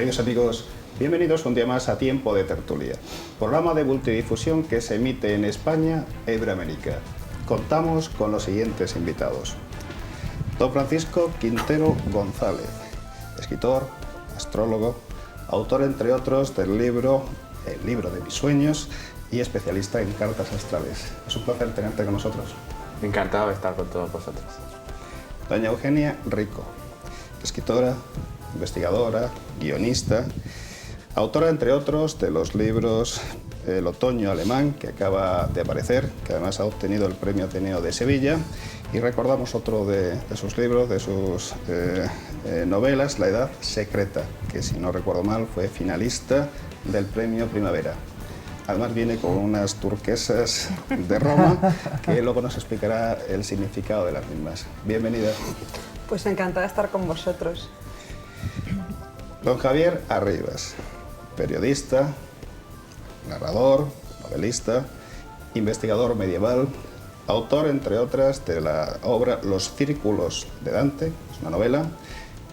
Queridos amigos, bienvenidos un día más a Tiempo de Tertulia, programa de multidifusión que se emite en España e Iberoamérica. Contamos con los siguientes invitados. Don Francisco Quintero González, escritor, astrólogo, autor entre otros del libro El libro de mis sueños y especialista en cartas astrales. Es un placer tenerte con nosotros. Encantado de estar con todos vosotros. Doña Eugenia Rico, escritora, investigadora, guionista, autora entre otros de los libros El otoño alemán, que acaba de aparecer, que además ha obtenido el Premio Ateneo de Sevilla, y recordamos otro de sus libros, de sus novelas, La edad secreta, que si no recuerdo mal fue finalista del Premio Primavera. Además viene con unas turquesas de Roma, que luego nos explicará el significado de las mismas. Bienvenida. Pues encantada de estar con vosotros. Don Javier Arribas, periodista, narrador, novelista, investigador medieval, autor, entre otras, de la obra Los Círculos de Dante, es una novela,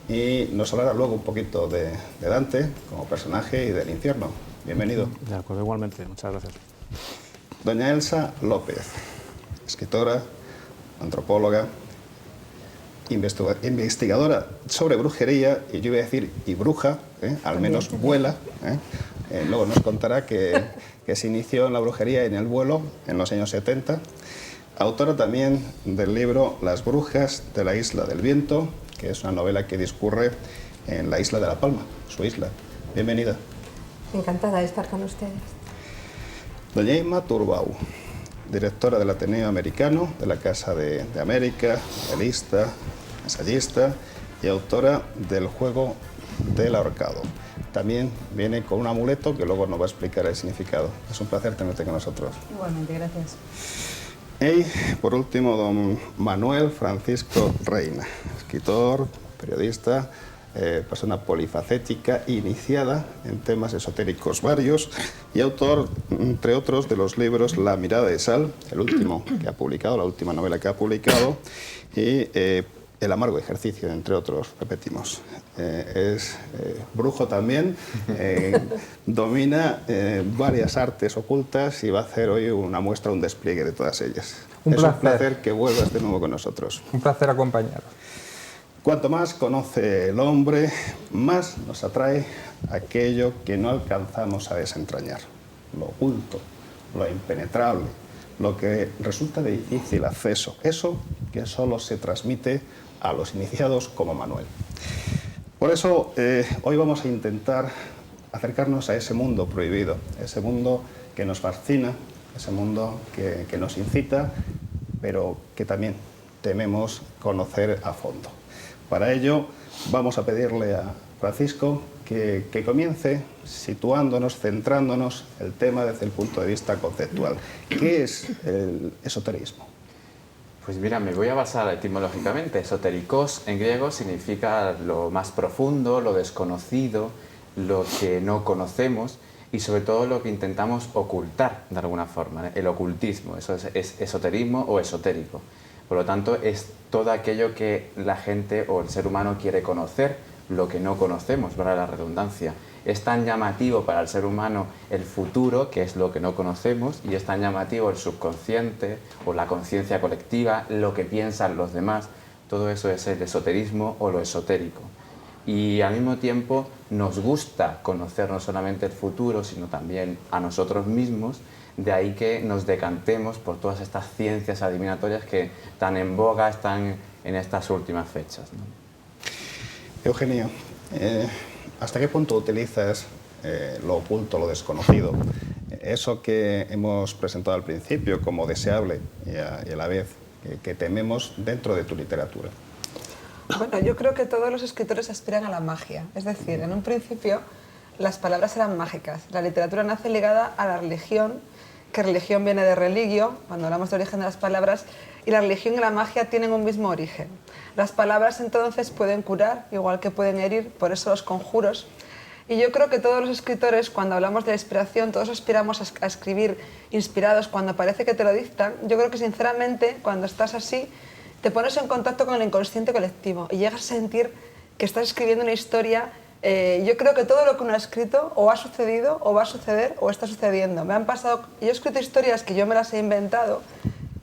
y nos hablará luego un poquito de Dante como personaje y del infierno. Bienvenido. De acuerdo, igualmente, muchas gracias. Doña Elsa López, escritora, antropóloga, investigadora sobre brujería, y yo iba a decir y bruja, al menos vuela. Luego nos contará que se inició en la brujería y en el vuelo en los años 70. Autora también del libro Las brujas de la Isla del Viento, que es una novela que discurre en la isla de La Palma, su isla. Bienvenida. Encantada de estar con ustedes. Doña Inma Turbau, directora del Ateneo Americano, de la Casa de América, novelista, ensayista y autora del Juego del Ahorcado. También viene con un amuleto que luego nos va a explicar el significado. Es un placer tenerte con nosotros. Igualmente, gracias. Y por último, don Manuel Francisco Reina, escritor, periodista, persona polifacética, iniciada en temas esotéricos varios y autor, entre otros, de los libros La mirada de sal, el último que ha publicado, la última novela que ha publicado, y El amargo ejercicio, entre otros, repetimos. Es brujo también, domina varias artes ocultas y va a hacer hoy una muestra, un despliegue de todas ellas. Un placer que vuelvas de nuevo con nosotros. Un placer acompañaros. Cuanto más conoce el hombre, más nos atrae aquello que no alcanzamos a desentrañar. Lo oculto, lo impenetrable, lo que resulta de difícil acceso. Eso que solo se transmite a los iniciados como Manuel. Por eso hoy vamos a intentar acercarnos a ese mundo prohibido, ese mundo que nos fascina, ese mundo que nos incita, pero que también tememos conocer a fondo. Para ello vamos a pedirle a Francisco que comience situándonos, centrándonos el tema desde el punto de vista conceptual. ¿Qué es el esoterismo? Pues mira, me voy a basar etimológicamente. Esoterikos en griego significa lo más profundo, lo desconocido, lo que no conocemos y sobre todo lo que intentamos ocultar de alguna forma, el ocultismo. Eso es esoterismo o esotérico. Por lo tanto, es todo aquello que la gente o el ser humano quiere conocer, lo que no conocemos, para la redundancia. Es tan llamativo para el ser humano el futuro, que es lo que no conocemos, y es tan llamativo el subconsciente o la conciencia colectiva, lo que piensan los demás. Todo eso es el esoterismo o lo esotérico. Y al mismo tiempo nos gusta conocer no solamente el futuro, sino también a nosotros mismos. De ahí que nos decantemos por todas estas ciencias adivinatorias que tan en boga están en estas últimas fechas, ¿no? Eugenio, ¿hasta qué punto utilizas lo oculto, lo desconocido? Eso que hemos presentado al principio como deseable y a la vez que tememos dentro de tu literatura. Bueno, yo creo que todos los escritores aspiran a la magia. Es decir, en un principio las palabras eran mágicas. La literatura nace ligada a la religión, que religión viene de religio, cuando hablamos de origen de las palabras, y la religión y la magia tienen un mismo origen. Las palabras entonces pueden curar, igual que pueden herir, por eso los conjuros. Y yo creo que todos los escritores, cuando hablamos de la inspiración, todos aspiramos a escribir inspirados cuando parece que te lo dictan. Yo creo que sinceramente, cuando estás así, te pones en contacto con el inconsciente colectivo y llegas a sentir que estás escribiendo una historia Yo creo que todo lo que uno ha escrito o ha sucedido, o va a suceder, o está sucediendo. Me han pasado, yo he escrito historias que yo me las he inventado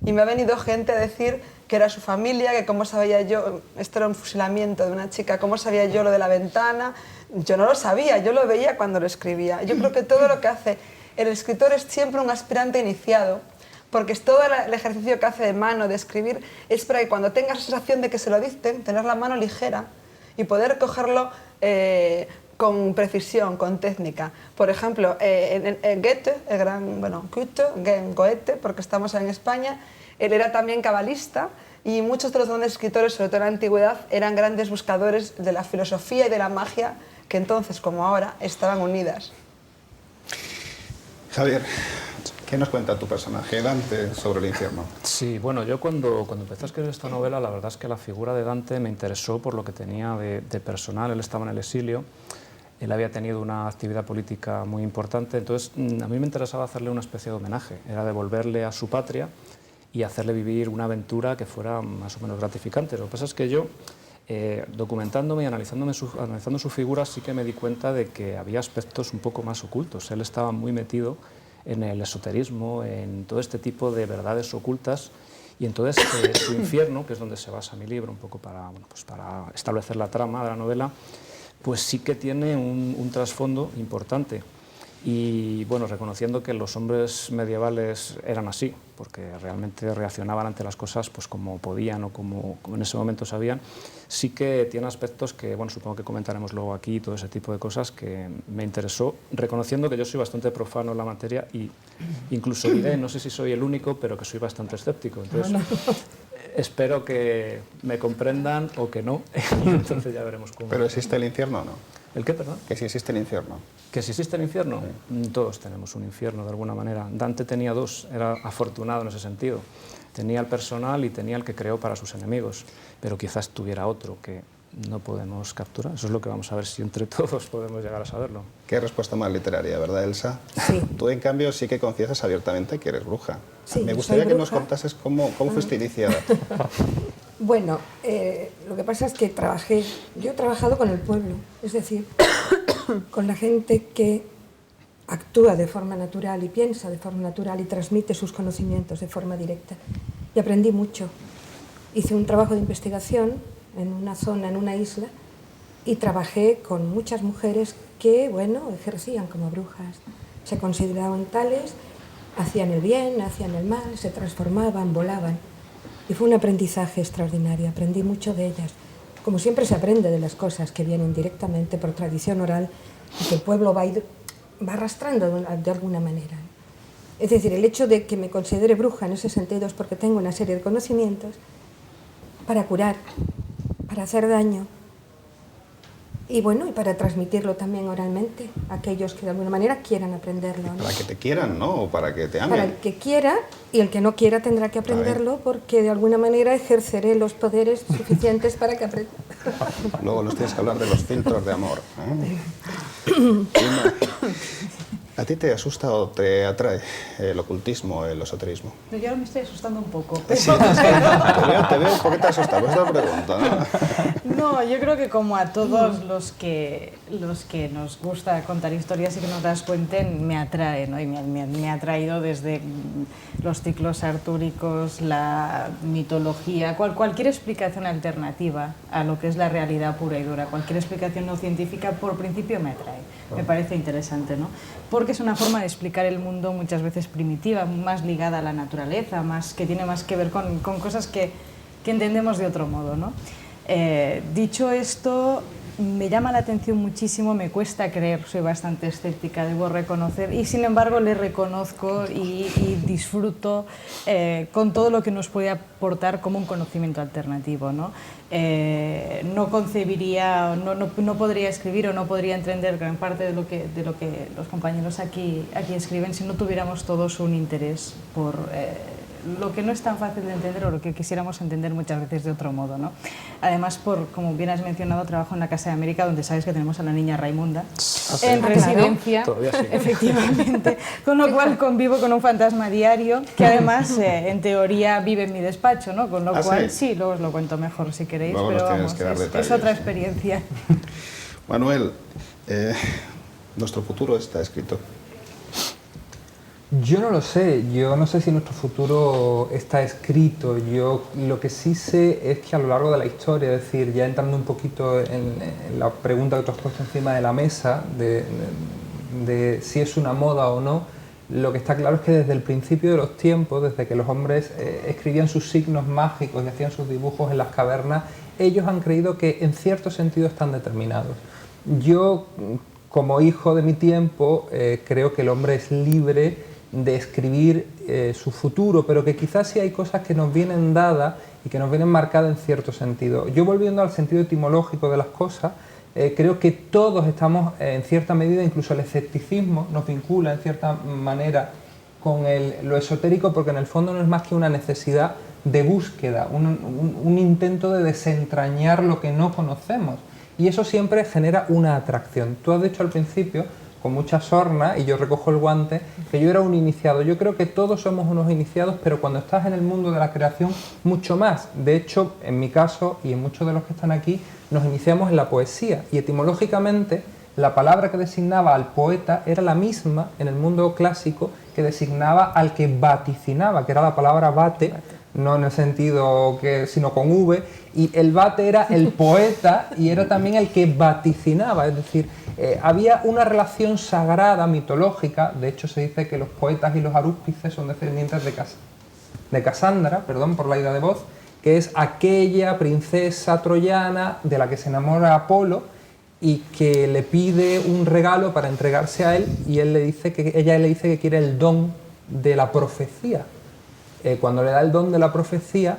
y me ha venido gente a decir que era su familia, que cómo sabía yo, esto era un fusilamiento de una chica, cómo sabía yo lo de la ventana. Yo no lo sabía, yo lo veía cuando lo escribía. Yo creo que todo lo que hace el escritor es siempre un aspirante iniciado, porque es todo el ejercicio que hace de mano, de escribir, es para que cuando tengas la sensación de que se lo dicten, tener la mano ligera y poder cogerlo con precisión, con técnica. Por ejemplo, en Goethe, el gran, bueno, Goethe, porque estamos en España, él era también cabalista y muchos de los grandes escritores, sobre todo en la antigüedad, eran grandes buscadores de la filosofía y de la magia que entonces, como ahora, estaban unidas. Javier, ¿qué nos cuenta tu personaje, Dante, sobre el infierno? Sí, bueno, yo cuando empecé a escribir esta novela, la verdad es que la figura de Dante me interesó por lo que tenía de personal. Él estaba en el exilio, él había tenido una actividad política muy importante, entonces a mí me interesaba hacerle una especie de homenaje, era devolverle a su patria y hacerle vivir una aventura que fuera más o menos gratificante. Lo que pasa es que yo, documentándome y analizando su figura, sí que me di cuenta de que había aspectos un poco más ocultos. Él estaba muy metido en el esoterismo, en todo este tipo de verdades ocultas, y entonces su infierno, que es donde se basa mi libro, un poco para, bueno, pues para establecer la trama de la novela, pues sí que tiene un trasfondo importante. Y bueno, reconociendo que los hombres medievales eran así, porque realmente reaccionaban ante las cosas pues como podían o como en ese momento sabían, sí que tiene aspectos que, bueno, supongo que comentaremos luego aquí, todo ese tipo de cosas que me interesó, reconociendo que yo soy bastante profano en la materia y incluso diré, no sé si soy el único, pero que soy bastante escéptico. Entonces, espero que me comprendan o que no, y entonces ya veremos cómo. ¿Pero existe el infierno o no? ¿El qué, perdón? Que si existe el infierno. ¿Que si existe el infierno? Sí. Todos tenemos un infierno de alguna manera. Dante tenía dos, era afortunado en ese sentido. Tenía el personal y tenía el que creó para sus enemigos, pero quizás tuviera otro que no podemos capturar. Eso es lo que vamos a ver si entre todos podemos llegar a saberlo. Qué respuesta más literaria, ¿verdad, Elsa? Sí. Tú, en cambio, sí que confiesas abiertamente que eres bruja. Sí, Me soy gustaría que nos bruja. contases cómo fuiste iniciada. Bueno, lo que pasa es que yo he trabajado con el pueblo, es decir, con la gente que actúa de forma natural y piensa de forma natural y transmite sus conocimientos de forma directa. Y aprendí mucho. Hice un trabajo de investigación en una zona, en una isla, y trabajé con muchas mujeres que, bueno, ejercían como brujas. Se consideraban tales, hacían el bien, hacían el mal, se transformaban, volaban. Y fue un aprendizaje extraordinario, aprendí mucho de ellas. Como siempre se aprende de las cosas que vienen directamente por tradición oral y que el pueblo va arrastrando de alguna manera. Es decir, el hecho de que me considere bruja en ese sentido es porque tengo una serie de conocimientos para curar, para hacer daño y bueno, y para transmitirlo también oralmente a aquellos que de alguna manera quieran aprenderlo, ¿no? Para que te quieran, ¿no? O para que te amen. Para el que quiera, y el que no quiera tendrá que aprenderlo porque de alguna manera ejerceré los poderes suficientes para que aprenda. Luego nos tienes que hablar de los filtros de amor. ¿A ti te asusta o te atrae el ocultismo, el esoterismo? Yo ahora me estoy asustando un poco. Sí, es que te veo un poquito asustado, por eso te pregunto, ¿no? No, yo creo que como a todos los que nos gusta contar historias y que nos las cuenten, me atrae, ¿no? Y me ha atraído desde los ciclos artúricos, la mitología, cualquier explicación alternativa a lo que es la realidad pura y dura, cualquier explicación no científica, por principio me atrae, me parece interesante, ¿no? Porque es una forma de explicar el mundo muchas veces primitiva, más ligada a la naturaleza, que tiene más que ver con cosas que entendemos de otro modo, ¿no? Dicho esto, me llama la atención muchísimo, me cuesta creer, soy bastante escéptica, debo reconocer, y sin embargo le reconozco y disfruto con todo lo que nos puede aportar como un conocimiento alternativo, ¿no? No concebiría, no podría escribir o no podría entender gran parte de lo que los compañeros aquí escriben si no tuviéramos todos un interés por lo que no es tan fácil de entender o lo que quisiéramos entender muchas veces de otro modo, ¿no? Además, como bien has mencionado, trabajo en la Casa de América, donde sabes que tenemos a la niña Raimunda en residencia, Todavía sí. efectivamente, con lo cual convivo con un fantasma diario que además, en teoría, vive en mi despacho, ¿no? Con lo cual, ¿sí? Sí, luego os lo cuento mejor si queréis, Luego pero nos tienes vamos, que dar es detalles, otra sí. experiencia. Manuel, nuestro futuro está escrito. Yo no lo sé, yo no sé si nuestro futuro está escrito. Yo lo que sí sé es que a lo largo de la historia, es decir, ya entrando un poquito en la pregunta que tú has puesto encima de la mesa, de si es una moda o no, lo que está claro es que desde el principio de los tiempos, desde que los hombres escribían sus signos mágicos y hacían sus dibujos en las cavernas, ellos han creído que en cierto sentido están determinados. Yo, como hijo de mi tiempo, creo que el hombre es libre de escribir su futuro, pero que quizás sí hay cosas que nos vienen dadas y que nos vienen marcadas en cierto sentido. Yo, volviendo al sentido etimológico de las cosas, creo que todos estamos en cierta medida, incluso el escepticismo nos vincula en cierta manera con lo esotérico, porque en el fondo no es más que una necesidad de búsqueda, un intento de desentrañar lo que no conocemos, y eso siempre genera una atracción. Tú has dicho al principio, con mucha sorna, y yo recojo el guante, que yo era un iniciado. Yo creo que todos somos unos iniciados, pero cuando estás en el mundo de la creación, mucho más. De hecho, en mi caso, y en muchos de los que están aquí, nos iniciamos en la poesía, y etimológicamente la palabra que designaba al poeta era la misma en el mundo clásico que designaba al que vaticinaba, que era la palabra vate, no en el sentido sino con V, y el vate era el poeta y era también el que vaticinaba, es decir, había una relación sagrada, mitológica. De hecho se dice que los poetas y los arúspices son descendientes de Casandra, perdón por la ida de voz, que es aquella princesa troyana de la que se enamora Apolo y que le pide un regalo para entregarse a él, y ella le dice que quiere el don de la profecía. Cuando le da el don de la profecía,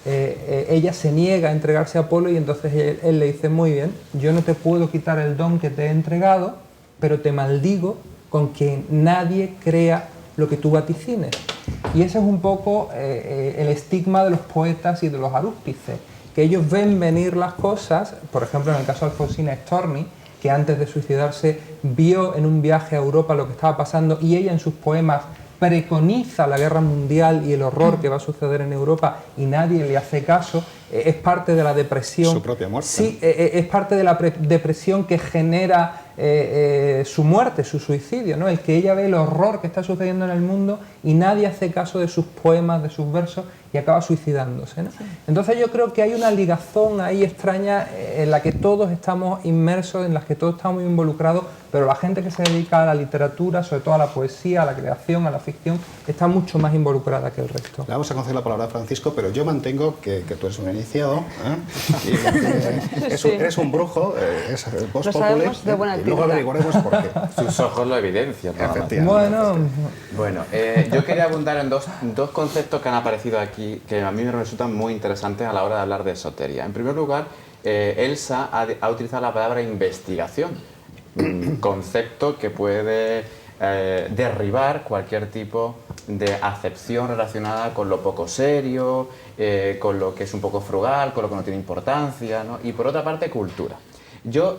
ella se niega a entregarse a Apolo, y entonces él le dice: muy bien, yo no te puedo quitar el don que te he entregado, pero te maldigo con que nadie crea lo que tú vaticines. Y ese es un poco el estigma de los poetas y de los arúspices, que ellos ven venir las cosas. Por ejemplo, en el caso de Alfonsina Storni, que antes de suicidarse vio en un viaje a Europa lo que estaba pasando, y ella en sus poemas preconiza la guerra mundial y el horror que va a suceder en Europa, y nadie le hace caso. Es parte de la depresión. Su propia muerte. Sí, es parte de la depresión que genera su muerte, su suicidio, ¿no? El que ella ve el horror que está sucediendo en el mundo y nadie hace caso de sus poemas, de sus versos, y acaba suicidándose, ¿no? Sí. Entonces yo creo que hay una ligazón ahí extraña en la que todos estamos inmersos, en la que todos estamos involucrados, pero la gente que se dedica a la literatura, sobre todo a la poesía, a la creación, a la ficción, está mucho más involucrada que el resto. Le vamos a conceder la palabra a Francisco, pero yo mantengo que tú eres un iniciado, y eres un brujo, es voz populi, y luego averiguaremos por qué. Sus ojos lo evidencian. Bueno, yo quería abundar en dos conceptos que han aparecido aquí, que a mí me resultan muy interesantes a la hora de hablar de esotería. En primer lugar, Elsa ha utilizado la palabra investigación, un concepto que puede derribar cualquier tipo de acepción relacionada con lo poco serio, con lo que es un poco frugal, con lo que no tiene importancia, ¿no? Y por otra parte, cultura. Yo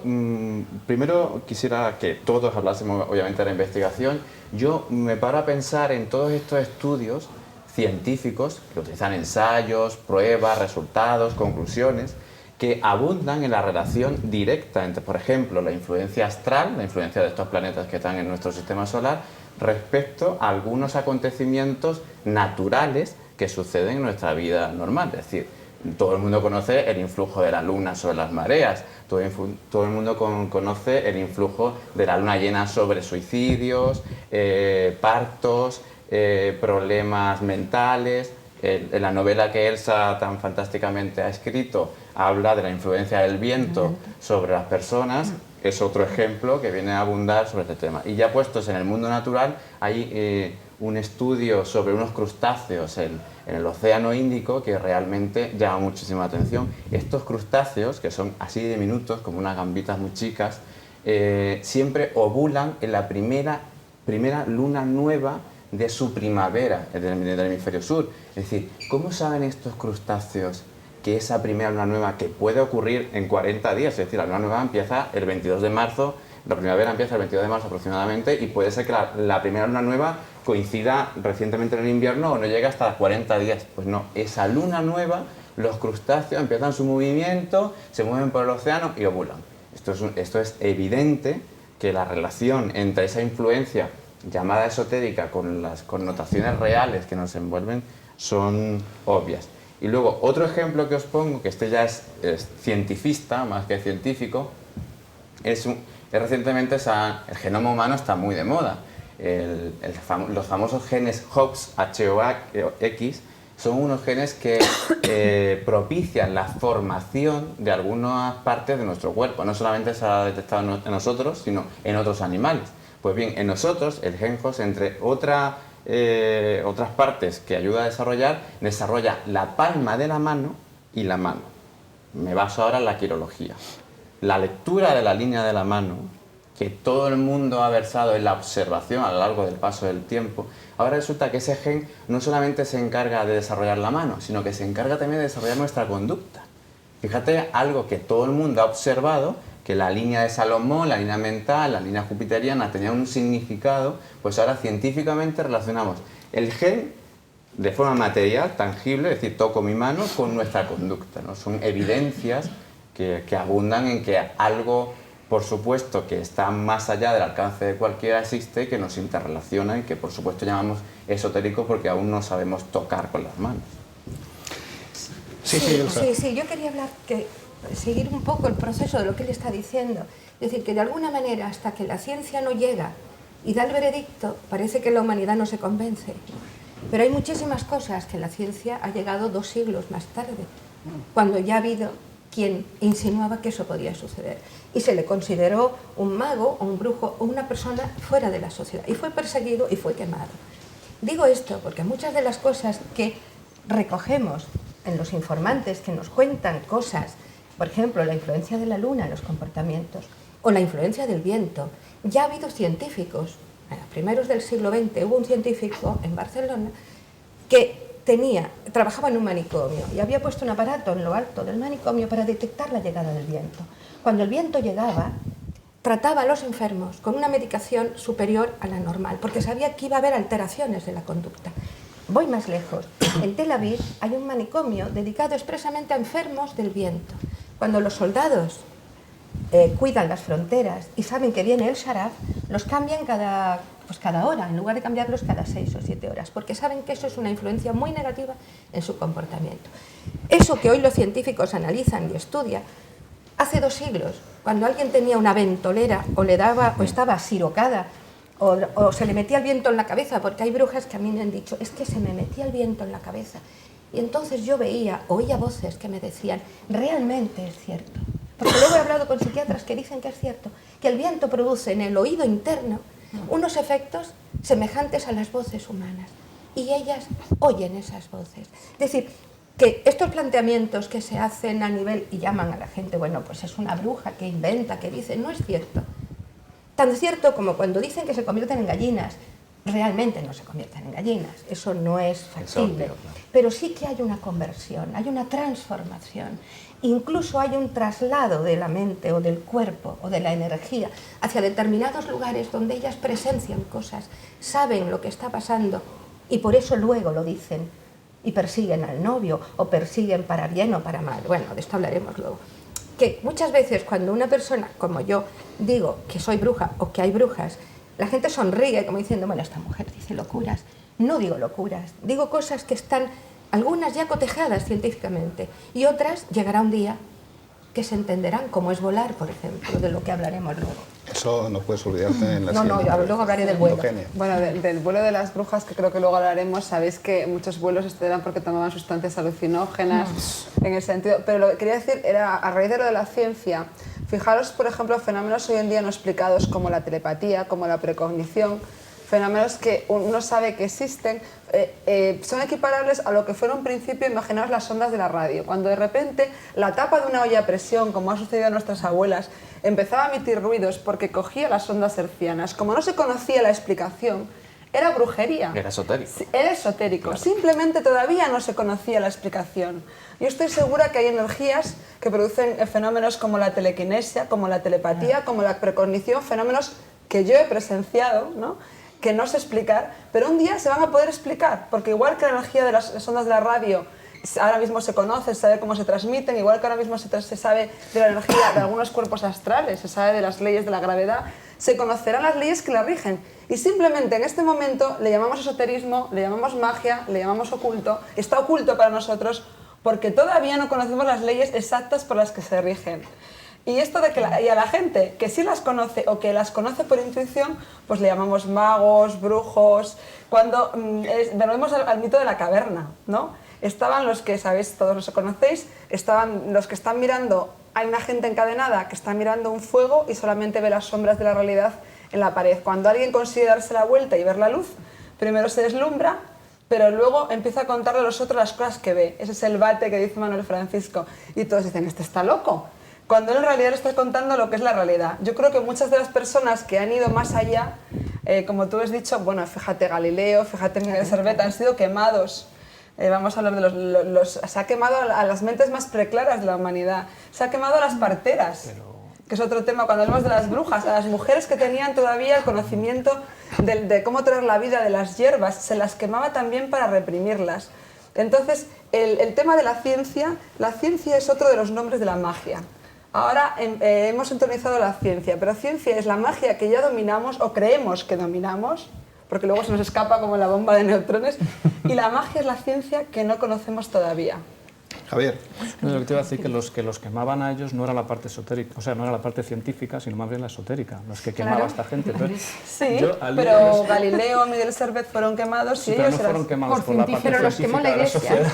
primero quisiera que todos hablásemos obviamente de la investigación. Yo me paro a pensar en todos estos estudios científicos que utilizan ensayos, pruebas, resultados, conclusiones, que abundan en la relación directa entre, por ejemplo, la influencia astral, la influencia de estos planetas que están en nuestro sistema solar, respecto a algunos acontecimientos naturales que suceden en nuestra vida normal. Es decir, todo el mundo conoce el influjo de la luna sobre las mareas, todo el mundo conoce el influjo de la luna llena sobre suicidios, partos, problemas mentales. En la novela que Elsa tan fantásticamente ha escrito, habla de la influencia del viento sobre las personas. Es otro ejemplo que viene a abundar sobre este tema. Y ya puestos en el mundo natural, hay un estudio sobre unos crustáceos en el Océano Índico que realmente llama muchísima atención. Estos crustáceos, que son así de diminutos, como unas gambitas muy chicas, siempre ovulan en la primera luna nueva de su primavera del hemisferio sur. Es decir, ¿cómo saben estos crustáceos que esa primera luna nueva, que puede ocurrir en 40 días, es decir, la luna nueva empieza el 22 de marzo, la primavera empieza el 22 de marzo aproximadamente, y puede ser que la primera luna nueva coincida recientemente en el invierno o no llegue hasta 40 días? Pues no, esa luna nueva, los crustáceos empiezan su movimiento, se mueven por el océano y ovulan. Esto es evidente que la relación entre esa influencia llamada esotérica con las connotaciones reales que nos envuelven son obvias. Y luego, otro ejemplo que os pongo, que este ya es cientifista más que científico, recientemente el genoma humano está muy de moda. Los famosos genes Hox, H-O-X, son unos genes que propician la formación de algunas partes de nuestro cuerpo. No solamente se ha detectado en nosotros, sino en otros animales. Pues bien, en nosotros el gen Hox, entre otras partes que ayuda a desarrolla la palma de la mano y la mano. Me baso ahora en la quirología. La lectura de la línea de la mano, que todo el mundo ha versado en la observación a lo largo del paso del tiempo, ahora resulta que ese gen no solamente se encarga de desarrollar la mano, sino que se encarga también de desarrollar nuestra conducta. Fíjate, algo que todo el mundo ha observado, que la línea de Salomón, la línea mental, la línea jupiteriana tenía un significado, pues ahora científicamente relacionamos el gen de forma material, tangible, es decir, toco mi mano, con nuestra conducta, ¿no? Son evidencias que abundan en que algo, por supuesto, que está más allá del alcance de cualquiera existe, que nos interrelaciona y que, por supuesto, llamamos esotérico porque aún no sabemos tocar con las manos. Sí, yo quería hablar, seguir un poco el proceso de lo que él está diciendo. Es decir, que de alguna manera, hasta que la ciencia no llega y da el veredicto, parece que la humanidad no se convence. Pero hay muchísimas cosas que la ciencia ha llegado 2 siglos más tarde, cuando ya ha habido quien insinuaba que eso podía suceder. Y se le consideró un mago o un brujo o una persona fuera de la sociedad. Y fue perseguido y fue quemado. Digo esto porque muchas de las cosas que recogemos en los informantes que nos cuentan cosas, por ejemplo, la influencia de la luna en los comportamientos o la influencia del viento, ya ha habido científicos. A primeros del siglo XX hubo un científico en Barcelona que trabajaba en un manicomio y había puesto un aparato en lo alto del manicomio para detectar la llegada del viento. Cuando el viento llegaba, trataba a los enfermos con una medicación superior a la normal, porque sabía que iba a haber alteraciones de la conducta. Voy más lejos. En Tel Aviv hay un manicomio dedicado expresamente a enfermos del viento. Cuando los soldados cuidan las fronteras y saben que viene el Sharaf, los cambian cada hora, en lugar de cambiarlos cada 6 o 7 horas, porque saben que eso es una influencia muy negativa en su comportamiento. Eso que hoy los científicos analizan y estudian, hace 2 siglos, cuando alguien tenía una ventolera o estaba sirocada o se le metía el viento en la cabeza, porque hay brujas que a mí me han dicho, es que se me metía el viento en la cabeza. Y entonces yo oía voces que me decían, realmente es cierto. Porque luego he hablado con psiquiatras que dicen que es cierto, que el viento produce en el oído interno unos efectos semejantes a las voces humanas. Y ellas oyen esas voces. Es decir, que estos planteamientos que se hacen a nivel y llaman a la gente, bueno, pues es una bruja que inventa, que dice, no es cierto. Tan cierto como cuando dicen que se convierten en gallinas, realmente no se convierten en gallinas, eso no es factible. Pero sí que hay una conversión, hay una transformación. Incluso hay un traslado de la mente o del cuerpo o de la energía hacia determinados lugares donde ellas presencian cosas, saben lo que está pasando y por eso luego lo dicen y persiguen al novio o persiguen para bien o para mal. Bueno, de esto hablaremos luego. Que muchas veces cuando una persona como yo digo que soy bruja o que hay brujas, la gente sonríe como diciendo, bueno, esta mujer dice locuras. No digo locuras, digo cosas que están algunas ya cotejadas científicamente y otras llegará un día que se entenderán, como es volar, por ejemplo, de lo que hablaremos luego. Eso no puedes olvidarte en la No, luego hablaré del vuelo. Bueno, del vuelo de las brujas, que creo que luego hablaremos, sabéis que muchos vuelos eran porque tomaban sustancias alucinógenas, en el sentido... Pero lo que quería decir era, a raíz de lo de la ciencia, fijaros, por ejemplo, fenómenos hoy en día no explicados como la telepatía, como la precognición, fenómenos que uno sabe que existen, son equiparables a lo que fueron en principio, imaginaos las ondas de la radio. Cuando de repente la tapa de una olla a presión, como ha sucedido a nuestras abuelas, empezaba a emitir ruidos porque cogía las ondas hertzianas. Como no se conocía la explicación, era brujería. Era esotérico. Era esotérico. Claro. Simplemente todavía no se conocía la explicación. Yo estoy segura que hay energías que producen fenómenos como la telequinesia, como la telepatía, como la precognición, fenómenos que yo he presenciado, ¿no?, que no sé explicar, pero un día se van a poder explicar, porque igual que la energía de las ondas de la radio ahora mismo se conoce, se sabe cómo se transmiten, igual que ahora mismo se sabe de la energía de algunos cuerpos astrales, se sabe de las leyes de la gravedad, se conocerán las leyes que la rigen. Y simplemente en este momento le llamamos esoterismo, le llamamos magia, le llamamos oculto, está oculto para nosotros porque todavía no conocemos las leyes exactas por las que se rigen. Y esto de que y a la gente que sí las conoce o que las conoce por intuición, pues le llamamos magos, brujos. Cuando volvemos al mito de la caverna, ¿no? Estaban los que, sabéis, todos los conocéis, estaban los que están mirando, hay una gente encadenada que está mirando un fuego y solamente ve las sombras de la realidad en la pared. Cuando alguien consigue darse la vuelta y ver la luz, primero se deslumbra, pero luego empieza a contarle a los otros las cosas que ve. Ese es el vate que dice Manuel Francisco. Y todos dicen, este está loco. Cuando él en realidad le está contando lo que es la realidad. Yo creo que muchas de las personas que han ido más allá, como tú has dicho, bueno, fíjate Galileo, fíjate Miguel Servet, han sido quemados. Vamos a hablar de se ha quemado a las mentes más preclaras de la humanidad. Se ha quemado a las parteras, que es otro tema cuando hablamos de las brujas, a las mujeres que tenían todavía el conocimiento de cómo traer la vida de las hierbas, se las quemaba también para reprimirlas. Entonces, el tema de la ciencia es otro de los nombres de la magia. Ahora hemos sintonizado la ciencia, pero ciencia es la magia que ya dominamos o creemos que dominamos, porque luego se nos escapa como la bomba de neutrones, y la magia es la ciencia que no conocemos todavía. Javier. No, lo que te iba a decir que los quemaban a ellos no era la parte esotérica, o sea, no era la parte científica, sino más bien la esotérica, los que quemaba a esta gente. Entonces, sí, pero Galileo, Miguel Servet fueron quemados, sí, pero ellos no fueron quemados por la parte pero los quemó la Iglesia.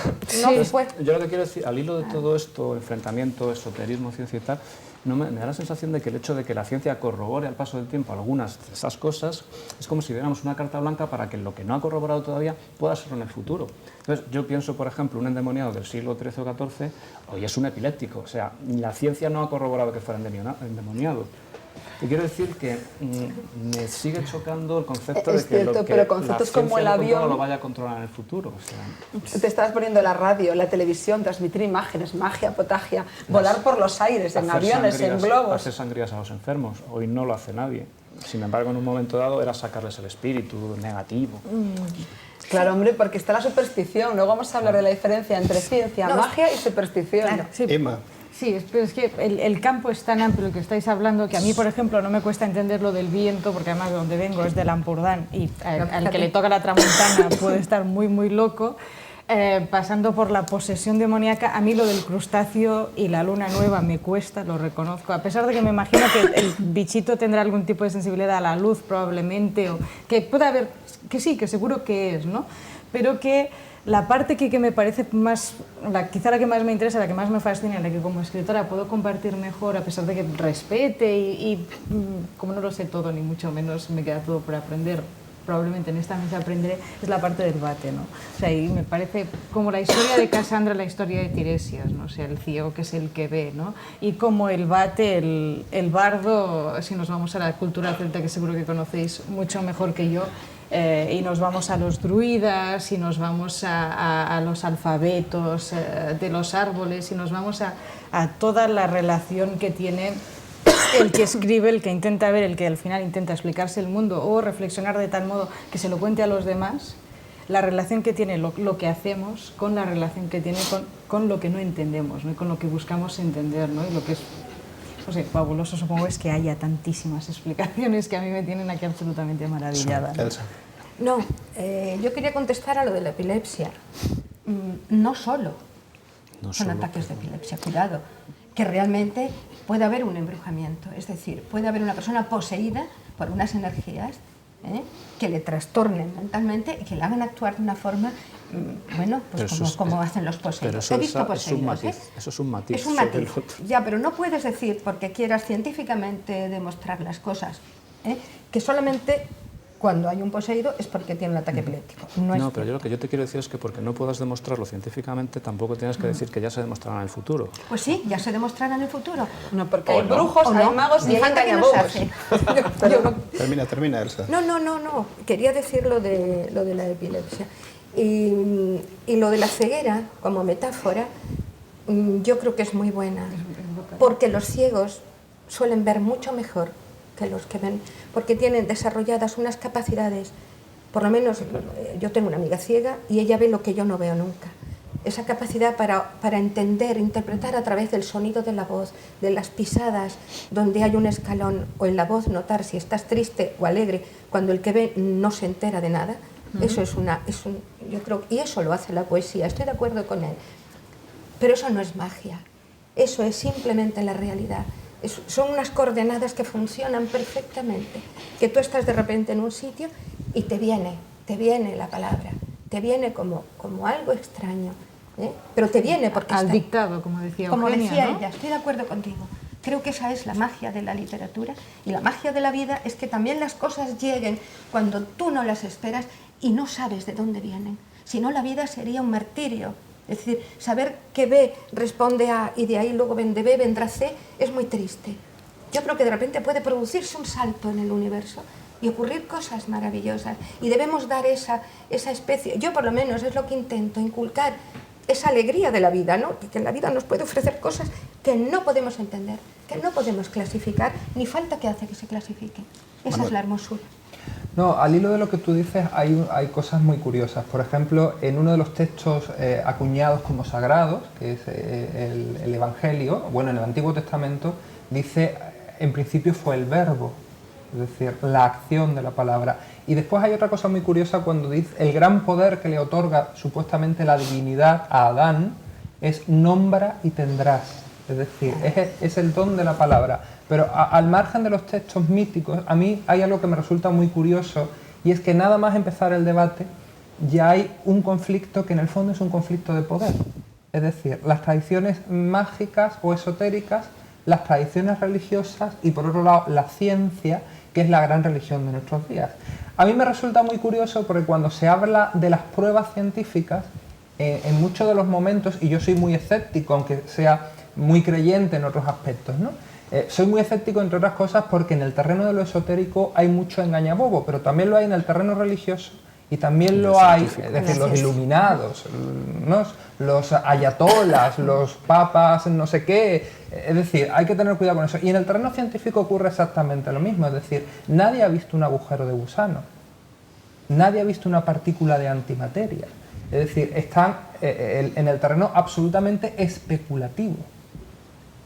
Yo lo que quiero decir, al hilo de todo esto, enfrentamiento, esoterismo, ciencia y tal, me da la sensación de que el hecho de que la ciencia corrobore al paso del tiempo algunas de esas cosas es como si diéramos una carta blanca para que lo que no ha corroborado todavía pueda serlo en el futuro. Entonces, yo pienso, por ejemplo, un endemoniado del siglo XIII o XIV, hoy es un epiléptico, o sea, la ciencia no ha corroborado que fuera endemoniado. Y quiero decir que me sigue chocando el concepto de que, lo que pero conceptos la como el ciencia avión no lo vaya a controlar en el futuro. O sea, te estabas poniendo la radio, la televisión, transmitir imágenes, magia, potagia, volar por los aires, en aviones, en globos. Hacer sangrías a los enfermos, hoy no lo hace nadie. Sin embargo, en un momento dado era sacarles el espíritu negativo. Claro, hombre, porque está la superstición. Luego vamos a hablar de la diferencia entre ciencia, magia y superstición. Claro, sí. Emma. Sí, pero es que el campo es tan amplio que estáis hablando que a mí, por ejemplo, no me cuesta entender lo del viento, porque además de donde vengo es del Ampurdán y al que le toca la tramontana puede estar muy, muy loco. Pasando por la posesión demoníaca, a mí lo del crustáceo y la luna nueva me cuesta, lo reconozco, a pesar de que me imagino que el bichito tendrá algún tipo de sensibilidad a la luz probablemente, o que puede haber, que sí, que seguro que es, ¿no? Pero que la parte que me parece más, quizá la que más me interesa, la que más me fascina, la que como escritora puedo compartir mejor, a pesar de que respete y como no lo sé todo, ni mucho menos me queda todo por aprender, probablemente en esta mesa aprenderé, es la parte del vate, ¿no? O sea, y me parece como la historia de Casandra, la historia de Tiresias, ¿no? O sea, el ciego que es el que ve, ¿no? Y como el vate, el bardo, si nos vamos a la cultura celta, que seguro que conocéis mucho mejor que yo, y nos vamos a los druidas, y nos vamos a los alfabetos de los árboles, y nos vamos a toda la relación que tiene el que escribe, el que intenta ver, el que al final intenta explicarse el mundo o reflexionar de tal modo que se lo cuente a los demás, la relación que tiene lo que hacemos con la relación que tiene con lo que no entendemos, ¿no? Y con lo que buscamos entender, ¿no? Y lo que es, no sé, fabuloso supongo es que haya tantísimas explicaciones que a mí me tienen aquí absolutamente maravillada, ¿no? Elsa. No, yo quería contestar a lo de la epilepsia. No solo son ataques de epilepsia, cuidado, que realmente puede haber un embrujamiento, es decir, puede haber una persona poseída por unas energías que le trastornen mentalmente y que le hagan actuar de una forma, bueno, pues como hacen los poseídos. He visto poseídos, eso es un matiz. Es un matiz, ya, pero no puedes decir, porque quieras científicamente demostrar las cosas, que solamente cuando hay un poseído es porque tiene un ataque epiléptico. No, pero yo lo que yo te quiero decir es que porque no puedas demostrarlo científicamente, tampoco tienes que decir que ya se demostrará en el futuro. Pues sí, ya se demostrará en el futuro. No, porque hay brujos, hay magos y hay engañabobos. Termina, Elsa. No. Quería decir lo de la epilepsia. Y lo de la ceguera, como metáfora, yo creo que es muy buena. Porque los ciegos suelen ver mucho mejor que los que ven, porque tienen desarrolladas unas capacidades, por lo menos yo tengo una amiga ciega y ella ve lo que yo no veo nunca. esa capacidad para entender, interpretar a través del sonido de la voz, de las pisadas donde hay un escalón, o en la voz notar si estás triste o alegre cuando el que ve no se entera de nada. Eso yo creo, y eso lo hace la poesía, estoy de acuerdo con él. Pero eso no es magia, eso es simplemente la realidad. Son unas coordenadas que funcionan perfectamente, que tú estás de repente en un sitio y te viene la palabra, te viene como algo extraño, ¿eh? Pero te viene porque al dictado, como decía Eugenia, como decía ¿no? ella, estoy de acuerdo contigo. Creo que esa es la magia de la literatura, y la magia de la vida es que también las cosas lleguen cuando tú no las esperas y no sabes de dónde vienen. Si no, la vida sería un martirio. Es decir, saber que B responde a y de ahí luego de B vendrá C es muy triste. Yo creo que de repente puede producirse un salto en el universo y ocurrir cosas maravillosas, y debemos dar esa especie, yo por lo menos es lo que intento, inculcar esa alegría de la vida, ¿no? Que la vida nos puede ofrecer cosas que no podemos entender, que no podemos clasificar, ni falta que hace que se clasifiquen. Esa es la hermosura. No, al hilo de lo que tú dices hay cosas muy curiosas. Por ejemplo, en uno de los textos acuñados como sagrados, que es el Evangelio, bueno, en el Antiguo Testamento, dice, en principio fue el verbo, es decir, la acción de la palabra. Y después hay otra cosa muy curiosa cuando dice, el gran poder que le otorga supuestamente la divinidad a Adán es nombra y tendrás. Es decir, es el don de la palabra. Pero al margen de los textos míticos, a mí hay algo que me resulta muy curioso, y es que nada más empezar el debate ya hay un conflicto que en el fondo es un conflicto de poder. Es decir, las tradiciones mágicas o esotéricas, las tradiciones religiosas y por otro lado la ciencia, que es la gran religión de nuestros días. A mí me resulta muy curioso porque cuando se habla de las pruebas científicas, en muchos de los momentos, y yo soy muy escéptico, aunque sea muy creyente en otros aspectos, ¿no? Soy muy escéptico, entre otras cosas, porque en el terreno de lo esotérico hay mucho engañabobo, pero también lo hay en el terreno religioso, y también lo hay, es decir, los iluminados, ¿no? Los ayatolas, los papas, no sé qué, es decir, hay que tener cuidado con eso. Y en el terreno científico ocurre exactamente lo mismo, es decir, nadie ha visto un agujero de gusano, nadie ha visto una partícula de antimateria, es decir, están en el terreno absolutamente especulativo.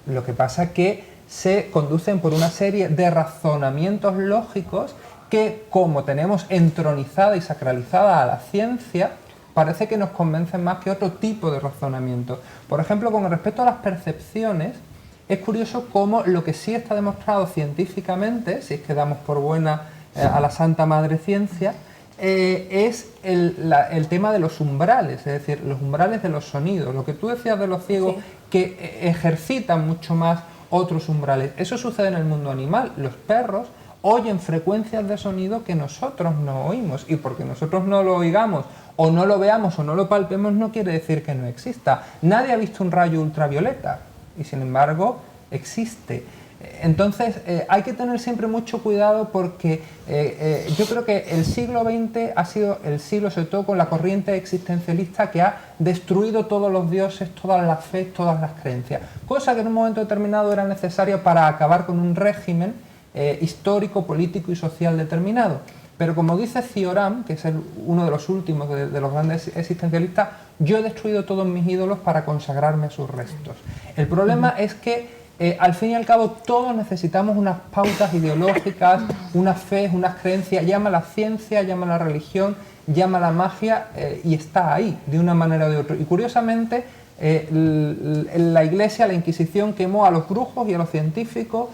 Lo que pasa es que se conducen por una serie de razonamientos lógicos que, como tenemos entronizada y sacralizada a la ciencia, parece que nos convencen más que otro tipo de razonamiento. Por ejemplo, con respecto a las percepciones, es curioso cómo lo que sí está demostrado científicamente, si es que damos por buena a la Santa Madre Ciencia, es el tema de los umbrales, es decir, los umbrales de los sonidos. Lo que tú decías de los ciegos, sí, que ejercitan mucho más otros umbrales. Eso sucede en el mundo animal. Los perros oyen frecuencias de sonido que nosotros no oímos, y porque nosotros no lo oigamos o no lo veamos o no lo palpemos no quiere decir que no exista. Nadie ha visto un rayo ultravioleta y sin embargo existe. Entonces hay que tener siempre mucho cuidado porque yo creo que el siglo XX ha sido el siglo, sobre todo con la corriente existencialista, que ha destruido todos los dioses, todas las fe, todas las creencias, cosa que en un momento determinado era necesaria para acabar con un régimen histórico, político y social determinado. Pero como dice Cioran, que es uno de los últimos de los grandes existencialistas, yo he destruido todos mis ídolos para consagrarme a sus restos. El problema es que al fin y al cabo todos necesitamos unas pautas ideológicas, unas fe, unas creencias, llama la ciencia, llama la religión, llama la magia, y está ahí de una manera o de otra. Y curiosamente la Iglesia, la Inquisición, quemó a los brujos y a los científicos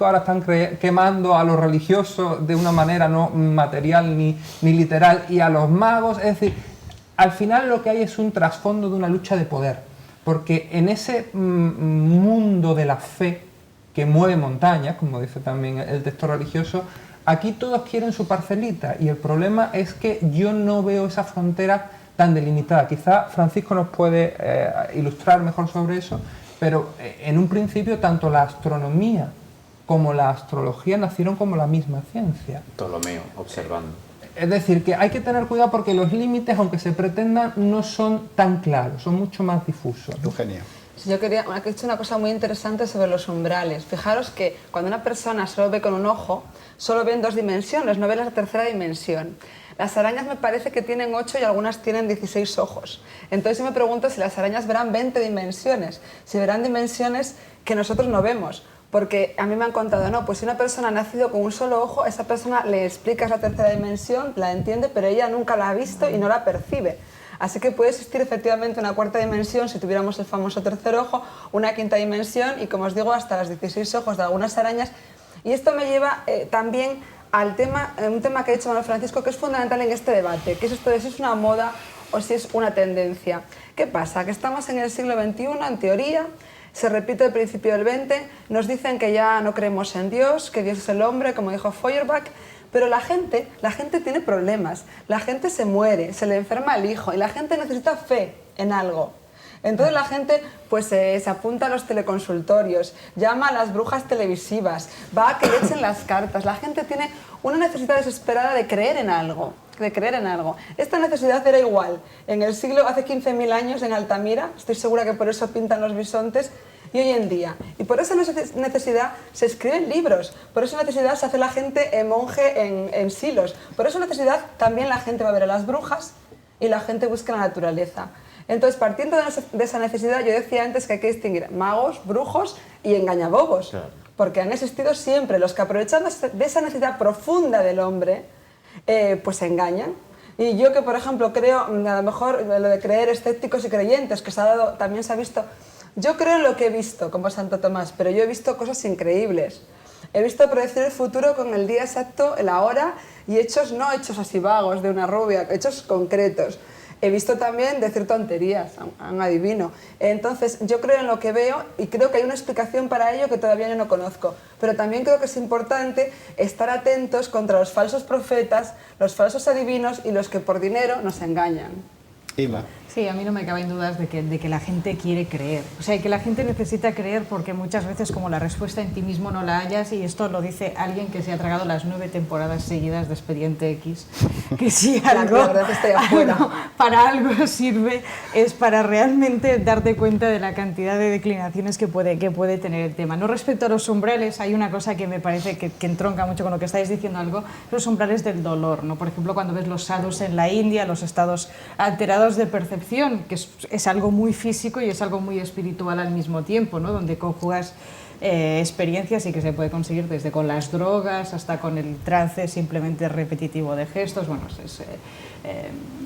ahora están quemando a los religiosos de una manera no material ni literal, y a los magos. Es decir, al final lo que hay es un trasfondo de una lucha de poder, porque en ese mundo de la fe que mueve montañas, como dice también el texto religioso, aquí todos quieren su parcelita, y el problema es que yo no veo esa frontera tan delimitada. Quizá Francisco nos puede ilustrar mejor sobre eso, pero en un principio tanto la astronomía como la astrología nacieron como la misma ciencia. Ptolomeo, observando. Es decir, que hay que tener cuidado porque los límites, aunque se pretendan, no son tan claros, son mucho más difusos. Eugenia. Yo quería, he dicho una cosa muy interesante sobre los umbrales. Fijaros que cuando una persona solo ve con un ojo, solo ve en 2 dimensiones, no ve la tercera dimensión. Las arañas me parece que tienen 8 y algunas tienen 16 ojos. Entonces yo me pregunto si las arañas verán 20 dimensiones, si verán dimensiones que nosotros no vemos. Porque a mí me han contado, no, pues si una persona ha nacido con un solo ojo, esa persona le explicas la tercera dimensión, la entiende, pero ella nunca la ha visto y no la percibe. Así que puede existir efectivamente una cuarta dimensión si tuviéramos el famoso tercer ojo, una quinta dimensión y, como os digo, hasta las 16 ojos de algunas arañas. Y esto me lleva también al tema, un tema que ha dicho Manuel Francisco, que es fundamental en este debate, que es esto de si es una moda o si es una tendencia. ¿Qué pasa? Que estamos en el siglo XXI, en teoría, se repite el principio del XX, nos dicen que ya no creemos en Dios, que Dios es el hombre, como dijo Feuerbach, pero la gente tiene problemas, la gente se muere, se le enferma el hijo y la gente necesita fe en algo. Entonces la gente pues, se apunta a los teleconsultorios, llama a las brujas televisivas, va a que le echen las cartas. La gente tiene una necesidad desesperada de creer en algo, Esta necesidad era igual en el siglo, hace 15.000 años en Altamira, estoy segura que por eso pintan los bisontes, y hoy en día. Y por esa necesidad se escriben libros, por esa necesidad se hace la gente monje en silos, por esa necesidad también la gente va a ver a las brujas y la gente busca la naturaleza. Entonces, partiendo de esa necesidad, yo decía antes que hay que distinguir magos, brujos y engañabobos, claro, porque han existido siempre los que, aprovechando de esa necesidad profunda del hombre, pues se engañan. Y yo que, por ejemplo, creo, a lo mejor lo de creer escépticos y creyentes, que también se ha visto, yo creo en lo que he visto, como Santo Tomás, pero yo he visto cosas increíbles. He visto predecir el futuro con el día exacto, la hora, y hechos, no hechos así vagos de una rubia, hechos concretos. He visto también decir tonterías, a un adivino. Entonces, yo creo en lo que veo y creo que hay una explicación para ello que todavía yo no conozco. Pero también creo que es importante estar atentos contra los falsos profetas, los falsos adivinos y los que por dinero nos engañan. Ima. Sí, a mí no me caben dudas de que la gente quiere creer. O sea, que la gente necesita creer porque muchas veces como la respuesta en ti mismo no la hallas, y esto lo dice alguien que se ha tragado las 9 temporadas seguidas de Expediente X, que si algo, para algo sirve es para realmente darte cuenta de la cantidad de declinaciones que puede tener el tema. No, respecto a los umbrales, hay una cosa que me parece que entronca mucho con lo que estáis diciendo, algo, los umbrales del dolor, ¿no? Por ejemplo, cuando ves los sadhus en la India, los estados alterados de percepción, que es algo muy físico y es algo muy espiritual al mismo tiempo, ¿no? Donde conjugas experiencias y que se puede conseguir desde con las drogas hasta con el trance simplemente repetitivo de gestos. Bueno,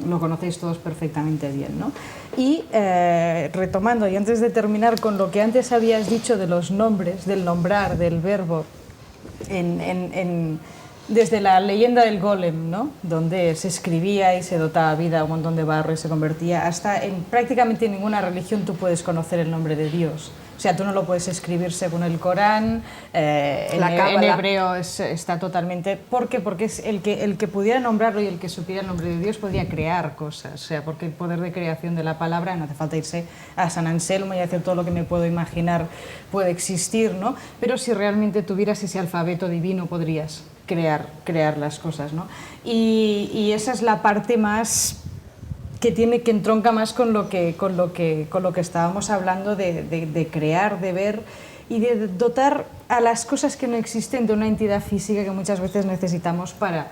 lo conocéis todos perfectamente bien, ¿no? Y retomando, y antes de terminar con lo que antes habías dicho de los nombres, del nombrar, del verbo, desde la leyenda del golem, ¿no? Donde se escribía y se dotaba vida a un montón de barro y se convertía, hasta en prácticamente ninguna religión tú puedes conocer el nombre de Dios. O sea, tú no lo puedes escribir según el Corán, en hebreo está totalmente... ¿Por qué? Porque es el que pudiera nombrarlo y el que supiera el nombre de Dios podría crear cosas. O sea, porque el poder de creación de la palabra, no hace falta irse a San Anselmo y hacer todo lo que me puedo imaginar puede existir, ¿no? Pero si realmente tuvieras ese alfabeto divino podrías crear las cosas, ¿no? Y esa es la parte más que entronca más con lo que estábamos hablando de crear, de ver y de dotar a las cosas que no existen de una entidad física que muchas veces necesitamos para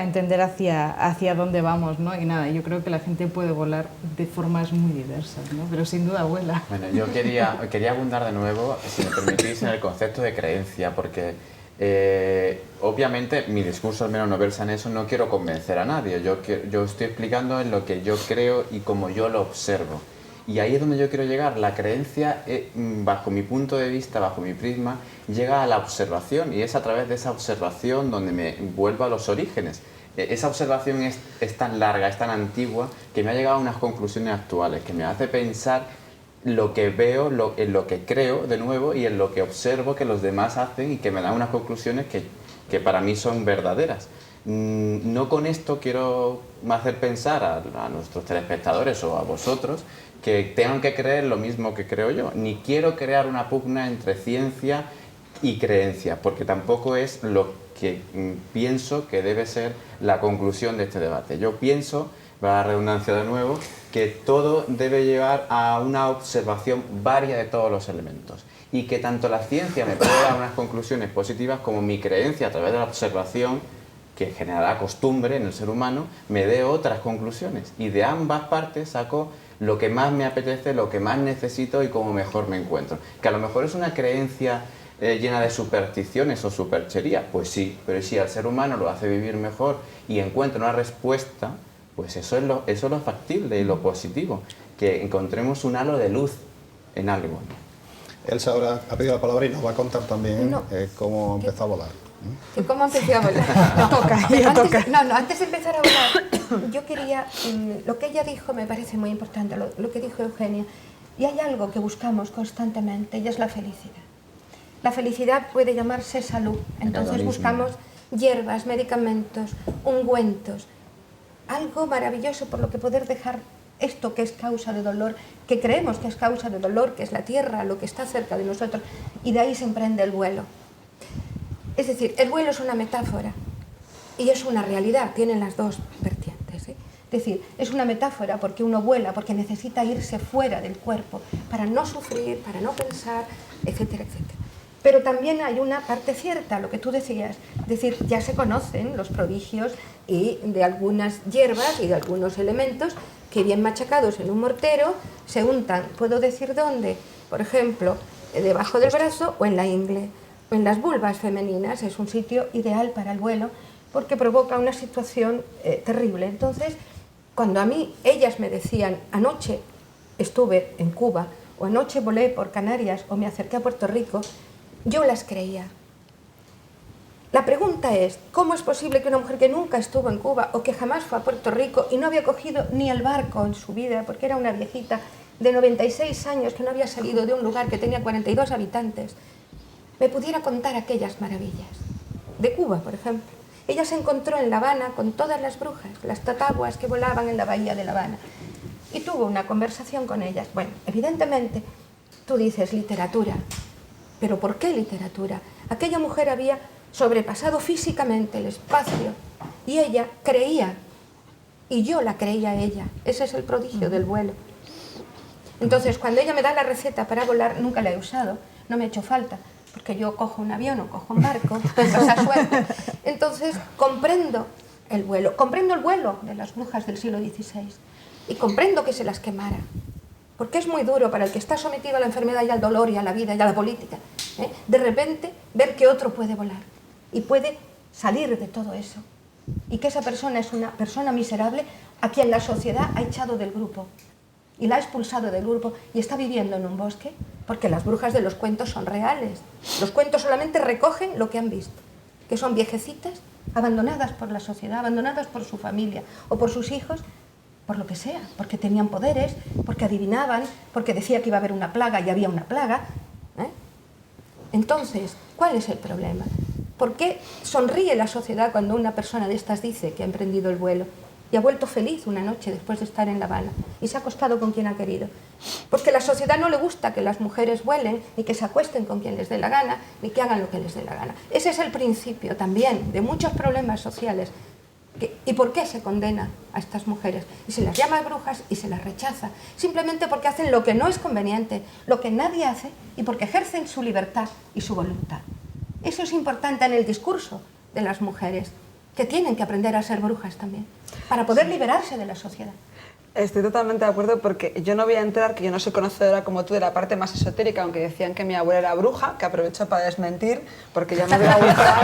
entender hacia dónde vamos, ¿no? Y nada, yo creo que la gente puede volar de formas muy diversas, ¿no? Pero sin duda vuela. Bueno, yo quería abundar de nuevo, si me permitís, en el concepto de creencia, porque obviamente mi discurso al menos no versa en eso, no quiero convencer a nadie, yo estoy explicando en lo que yo creo y como yo lo observo. Y ahí es donde yo quiero llegar. La creencia, bajo mi punto de vista, bajo mi prisma, llega a la observación, y es a través de esa observación donde me vuelvo a los orígenes. Esa observación es tan larga, es tan antigua, que me ha llegado a unas conclusiones actuales, que me hace pensar lo que veo, en lo que creo de nuevo y en lo que observo que los demás hacen y que me dan unas conclusiones que para mí son verdaderas. No con esto quiero hacer pensar a nuestros telespectadores o a vosotros que tengan que creer lo mismo que creo yo, ni quiero crear una pugna entre ciencia y creencia, porque tampoco es lo que pienso que debe ser la conclusión de este debate. Yo pienso, va a la redundancia de nuevo, que todo debe llevar a una observación varia de todos los elementos y que tanto la ciencia me puede dar unas conclusiones positivas como mi creencia a través de la observación, que generará costumbre en el ser humano, me dé otras conclusiones. Y de ambas partes saco lo que más me apetece, lo que más necesito y cómo mejor me encuentro. Que a lo mejor es una creencia llena de supersticiones o superchería, pues sí, pero si al ser humano lo hace vivir mejor y encuentra una respuesta, pues eso es lo factible y lo positivo, que encontremos un halo de luz en algo. Elsa ahora ha pedido la palabra y nos va a contar también cómo empezó a volar. ¿Y cómo empecé a volar? Antes de empezar a volar, yo quería, lo que ella dijo me parece muy importante, lo que dijo Eugenia, y hay algo que buscamos constantemente y es la felicidad. La felicidad puede llamarse salud, entonces buscamos hierbas, medicamentos, ungüentos, algo maravilloso por lo que poder dejar esto que es causa de dolor, que creemos que es causa de dolor, que es la tierra, lo que está cerca de nosotros, y de ahí se emprende el vuelo. Es decir, el vuelo es una metáfora y es una realidad, tienen las dos vertientes. Es decir, es una metáfora porque uno vuela, porque necesita irse fuera del cuerpo para no sufrir, para no pensar, etcétera, etcétera. Pero también hay una parte cierta, lo que tú decías, es decir, ya se conocen los prodigios y de algunas hierbas y de algunos elementos que bien machacados en un mortero se untan, puedo decir dónde, por ejemplo, debajo del brazo o en la ingle. En las vulvas femeninas es un sitio ideal para el vuelo porque provoca una situación terrible. Entonces, cuando a mí ellas me decían, anoche estuve en Cuba, o anoche volé por Canarias, o me acerqué a Puerto Rico, yo las creía. La pregunta es, ¿cómo es posible que una mujer que nunca estuvo en Cuba o que jamás fue a Puerto Rico y no había cogido ni el barco en su vida, porque era una viejita de 96 años que no había salido de un lugar que tenía 42 habitantes, me pudiera contar aquellas maravillas? De Cuba, por ejemplo. Ella se encontró en La Habana con todas las brujas, las tataguas que volaban en la bahía de La Habana, y tuvo una conversación con ellas. Bueno, evidentemente, tú dices literatura, pero ¿por qué literatura? Aquella mujer había sobrepasado físicamente el espacio y ella creía, y yo la creía a ella. Ese es el prodigio del vuelo. Entonces, cuando ella me da la receta para volar, nunca la he usado, no me ha hecho falta, porque yo cojo un avión o cojo un barco, esa suerte. Entonces, comprendo el vuelo de las brujas del siglo XVI y comprendo que se las quemara, porque es muy duro para el que está sometido a la enfermedad y al dolor y a la vida y a la política, de repente ver que otro puede volar y puede salir de todo eso, y que esa persona es una persona miserable a quien la sociedad ha echado del grupo y la ha expulsado del grupo y está viviendo en un bosque, porque las brujas de los cuentos son reales. Los cuentos solamente recogen lo que han visto, que son viejecitas abandonadas por la sociedad, abandonadas por su familia o por sus hijos, por lo que sea, porque tenían poderes, porque adivinaban, porque decía que iba a haber una plaga y había una plaga. Entonces, ¿cuál es el problema? ¿Por qué sonríe la sociedad cuando una persona de estas dice que ha emprendido el vuelo y ha vuelto feliz una noche después de estar en La Habana y se ha acostado con quien ha querido? Porque a la sociedad no le gusta que las mujeres vuelen, ni que se acuesten con quien les dé la gana, ni que hagan lo que les dé la gana. Ese es el principio también de muchos problemas sociales. ¿Y por qué se condena a estas mujeres? Y se las llama brujas y se las rechaza, simplemente porque hacen lo que no es conveniente, lo que nadie hace, y porque ejercen su libertad y su voluntad. Eso es importante en el discurso de las mujeres, que tienen que aprender a ser brujas también, para poder liberarse de la sociedad. Estoy totalmente de acuerdo, porque yo no voy a entrar, que yo no soy conocedora como tú de la parte más esotérica, aunque decían que mi abuela era bruja, que aprovecho para desmentir, porque ya me hubiera gustado.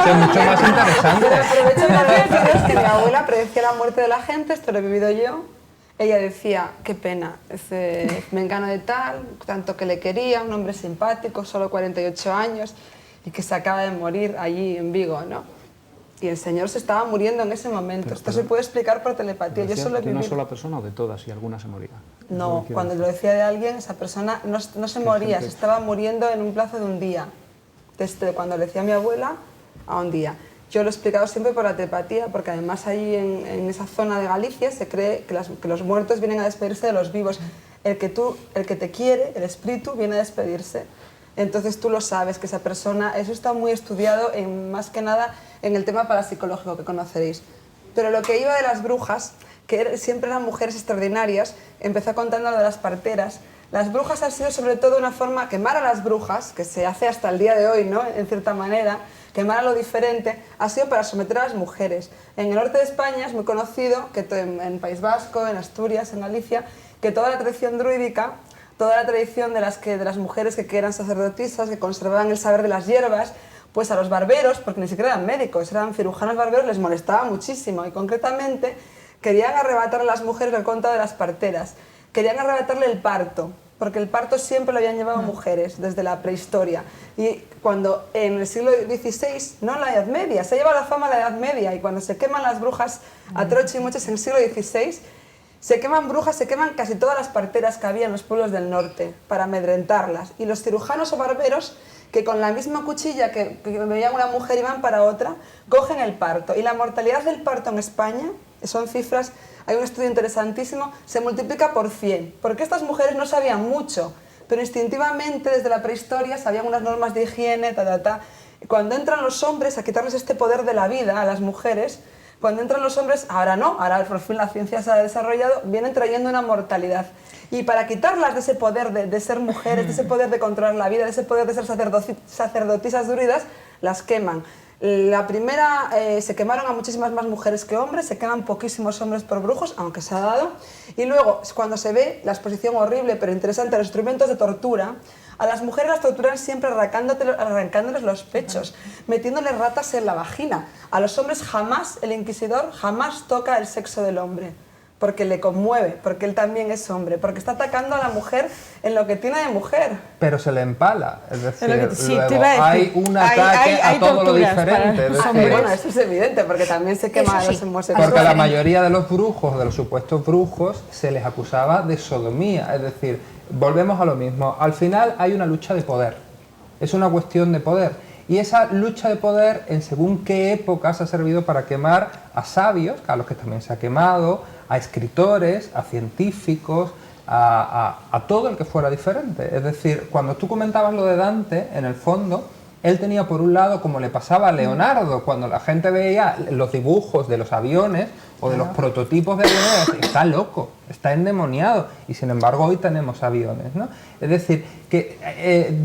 Es mucho más interesante. Aprovecho para deciros que mi abuela predecía la muerte de la gente, esto lo he vivido yo. Ella decía, qué pena, mengano de tal, tanto que le quería, un hombre simpático, solo 48 años, y que se acaba de morir allí en Vigo, ¿no? Y el señor se estaba muriendo en ese momento. Esto se puede explicar por telepatía. Yo solo ¿De una sola persona o de todas y alguna se moría? No, cuando lo decía de alguien, esa persona no se moría, se estaba muriendo en un plazo de un día. Desde cuando le decía a mi abuela a un día. Yo lo he explicado siempre por la telepatía, porque además ahí en esa zona de Galicia se cree que los muertos vienen a despedirse de los vivos. El que te quiere, el espíritu, viene a despedirse. Entonces tú lo sabes, que esa persona, eso está muy estudiado más que nada en el tema parapsicológico que conoceréis. Pero lo que iba de las brujas, que siempre eran mujeres extraordinarias, empezó contando lo de las parteras. Las brujas han sido sobre todo una forma, quemar a las brujas, que se hace hasta el día de hoy, ¿no? En cierta manera, quemar a lo diferente, ha sido para someter a las mujeres. En el norte de España es muy conocido, que en País Vasco, en Asturias, en Galicia, que toda la tradición druídica, toda la tradición de las mujeres que eran sacerdotisas, que conservaban el saber de las hierbas, pues a los barberos, porque ni siquiera eran médicos, eran cirujanos barberos, les molestaba muchísimo y concretamente querían arrebatar a las mujeres el conto de las parteras, querían arrebatarle el parto, porque el parto siempre lo habían llevado mujeres desde la prehistoria. Y cuando en el siglo XVI, no en la Edad Media, se lleva la fama a la Edad Media, y cuando se queman las brujas a troche y moches en el siglo XVI, se queman brujas, se queman casi todas las parteras que había en los pueblos del norte para amedrentarlas. Y los cirujanos o barberos, que con la misma cuchilla que veían una mujer iban para otra, cogen el parto. Y la mortalidad del parto en España, son cifras, hay un estudio interesantísimo, se multiplica por 100. Porque estas mujeres no sabían mucho, pero instintivamente desde la prehistoria sabían unas normas de higiene, Cuando entran los hombres a quitarles este poder de la vida a las mujeres, cuando entran los hombres, ahora no, ahora por fin la ciencia se ha desarrollado, vienen trayendo una mortalidad. Y para quitarlas de ese poder de ser mujeres, de ese poder de controlar la vida, de ese poder de ser sacerdotisas druidas, las queman. La primera, se quemaron a muchísimas más mujeres que hombres, se queman poquísimos hombres por brujos, aunque se ha dado. Y luego, cuando se ve la exposición horrible pero interesante, los instrumentos de tortura, a las mujeres las torturan siempre arrancándoles los pechos, metiéndoles ratas en la vagina. A los hombres jamás, el inquisidor jamás toca el sexo del hombre, porque le conmueve, porque él también es hombre, porque está atacando a la mujer en lo que tiene de mujer. Pero se le empala, es decir, sí, luego hay un ataque a todo lo diferente. Bueno, eso es evidente, porque también se quema a los homosexuales. Porque a la mayoría de los brujos, de los supuestos brujos, se les acusaba de sodomía, es decir, volvemos a lo mismo, al final hay una lucha de poder, es una cuestión de poder. Y esa lucha de poder, en según qué épocas, ha servido para quemar a sabios, a los que también se ha quemado, a escritores, a científicos, a todo el que fuera diferente. Es decir, cuando tú comentabas lo de Dante, en el fondo, él tenía por un lado, como le pasaba a Leonardo, cuando la gente veía los dibujos de los aviones o de los prototipos de aviones, está loco, está endemoniado, y sin embargo hoy tenemos aviones, ¿no? Es decir, que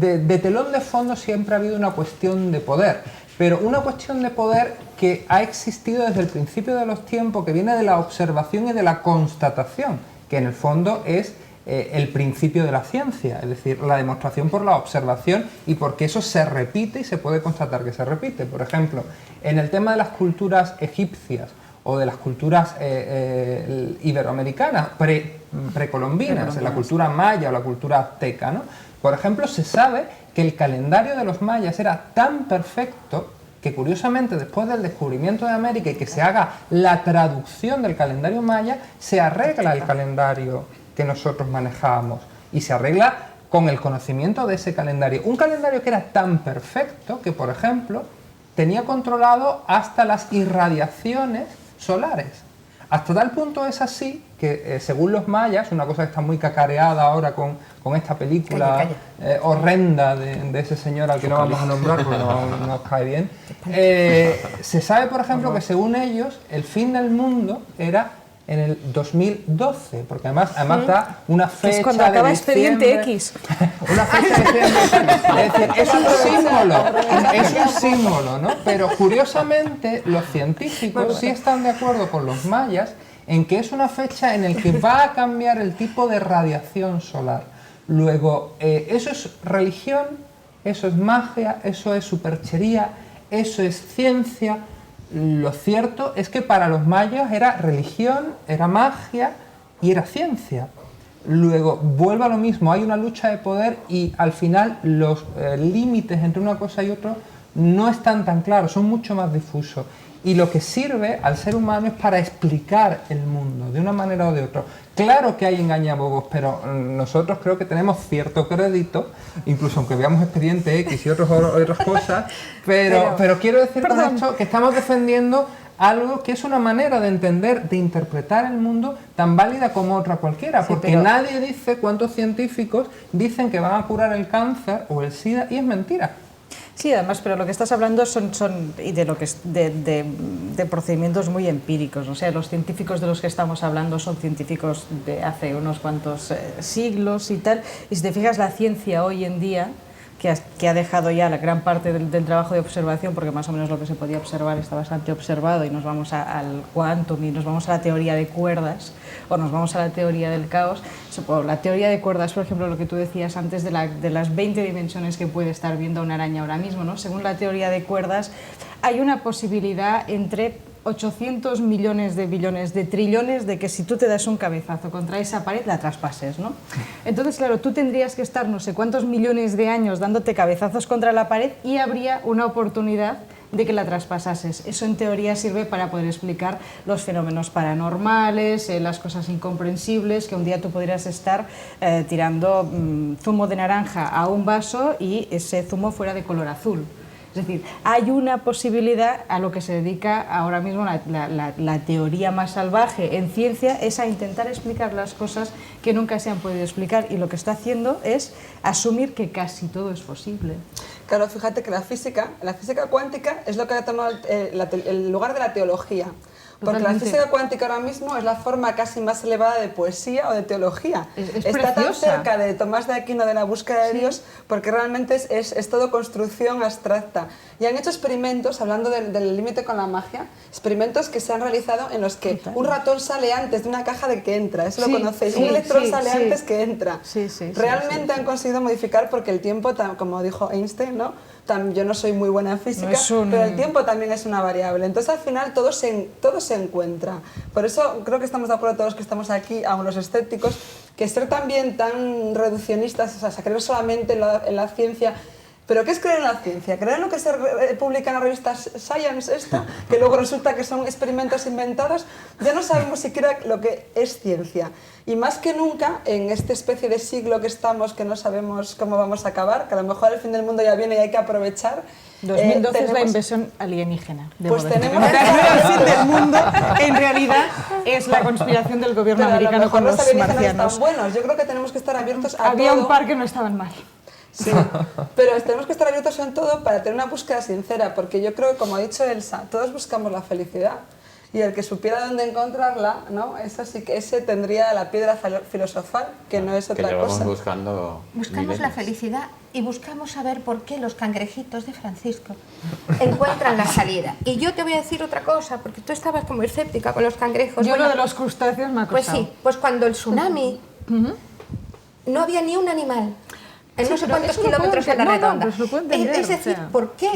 de telón de fondo siempre ha habido una cuestión de poder, pero una cuestión de poder que ha existido desde el principio de los tiempos, que viene de la observación y de la constatación, que en el fondo es el principio de la ciencia, es decir, la demostración por la observación y porque eso se repite y se puede constatar que se repite. Por ejemplo, en el tema de las culturas egipcias o de las culturas iberoamericanas, precolombinas, en la cultura maya o la cultura azteca, ¿no? Por ejemplo, se sabe que el calendario de los mayas era tan perfecto que curiosamente después del descubrimiento de América y que se haga la traducción del calendario maya, se arregla el calendario que nosotros manejábamos y se arregla con el conocimiento de ese calendario. Un calendario que era tan perfecto que, por ejemplo, tenía controlado hasta las irradiaciones solares. Hasta tal punto es así que, según los mayas, una cosa que está muy cacareada ahora con esta película horrenda de ese señor al que no vamos a nombrar porque no nos cae bien, se sabe, por ejemplo, que según ellos el fin del mundo era en el 2012, porque además da una fecha. Es cuando acaba Expediente X. Una fecha de Expediente X. Es decir, es un símbolo, ¿no? Pero curiosamente los científicos sí están de acuerdo con los mayas en que es una fecha en la que va a cambiar el tipo de radiación solar. Luego, eso es religión, eso es magia, eso es superchería, eso es ciencia. Lo cierto es que para los mayas era religión, era magia y era ciencia. Luego vuelve a lo mismo, hay una lucha de poder y al final los límites entre una cosa y otra no están tan claros, son mucho más difusos. Y lo que sirve al ser humano es para explicar el mundo de una manera o de otra. Claro que hay engañabobos, pero nosotros creo que tenemos cierto crédito, incluso aunque veamos Expediente X y otras cosas, pero quiero decir con esto que estamos defendiendo algo que es una manera de entender, de interpretar el mundo tan válida como otra cualquiera, porque nadie dice cuántos científicos dicen que van a curar el cáncer o el SIDA y es mentira. Sí, además, pero lo que estás hablando son y de lo que es de procedimientos muy empíricos. O sea, los científicos de los que estamos hablando son científicos de hace unos cuantos siglos y tal. Y si te fijas, la ciencia hoy en día que ha dejado ya la gran parte del trabajo de observación, porque más o menos lo que se podía observar está bastante observado, y nos vamos al quantum y nos vamos a la teoría de cuerdas, o nos vamos a la teoría del caos. La teoría de cuerdas, por ejemplo, lo que tú decías antes de las 20 dimensiones que puede estar viendo una araña ahora mismo, ¿no? Según la teoría de cuerdas, hay una posibilidad entre 800 millones de billones de trillones de que si tú te das un cabezazo contra esa pared la traspases, ¿no? Entonces, claro, tú tendrías que estar no sé cuántos millones de años dándote cabezazos contra la pared y habría una oportunidad de que la traspasases. Eso en teoría sirve para poder explicar los fenómenos paranormales, las cosas incomprensibles, que un día tú podrías estar tirando zumo de naranja a un vaso y ese zumo fuera de color azul. Es decir, hay una posibilidad. A lo que se dedica ahora mismo la teoría más salvaje en ciencia es a intentar explicar las cosas que nunca se han podido explicar, y lo que está haciendo es asumir que casi todo es posible. Claro, fíjate que la física cuántica es lo que ha tomado el lugar de la teología. Porque Totalmente. la física cuántica ahora mismo es la forma casi más elevada de poesía o de teología. Está tan cerca de Tomás de Aquino, de la búsqueda de Dios, porque realmente es todo construcción abstracta. Y han hecho experimentos, hablando del límite con la magia, experimentos que se han realizado en los que un ratón sale antes de una caja de que entra, eso lo conocéis, un electrón sale antes que entra. Realmente han conseguido modificar, porque el tiempo, como dijo Einstein, ¿no? Yo no soy muy buena en física, pero el tiempo también es una variable. Entonces, al final, todo se encuentra. Por eso creo que estamos de acuerdo todos que estamos aquí, aun los escépticos, que ser también tan reduccionistas, o sea, creer solamente en la ciencia. ¿Pero qué es creer en la ciencia? ¿Creer en lo que se publica en la revista Science esta? Que luego resulta que son experimentos inventados. Ya no sabemos siquiera lo que es ciencia. Y más que nunca, en esta especie de siglo que estamos, que no sabemos cómo vamos a acabar, que a lo mejor el fin del mundo ya viene y hay que aprovechar. 2012 es la invasión alienígena. Pues tenemos el fin del mundo, en realidad, es la conspiración del gobierno americano con los marcianos. Están buenos. Yo creo que tenemos que estar abiertos a Había todo. un par que no estaban mal. Sí, pero tenemos que estar abiertos en todo para tener una búsqueda sincera, porque yo creo que, como ha dicho Elsa, todos buscamos la felicidad, y el que supiera dónde encontrarla, ¿no? Eso sí que ese tendría la piedra filosofal, que no es otra cosa. Buscamos la felicidad y buscamos saber por qué los cangrejitos de Francisco encuentran la salida. Y yo te voy a decir otra cosa, porque tú estabas como escéptica con los cangrejos. Yo lo de los crustáceos me ha costado. Pues sí, pues cuando el tsunami no había ni un animal. En no sé cuántos kilómetros a la redonda. Es decir, ¿por qué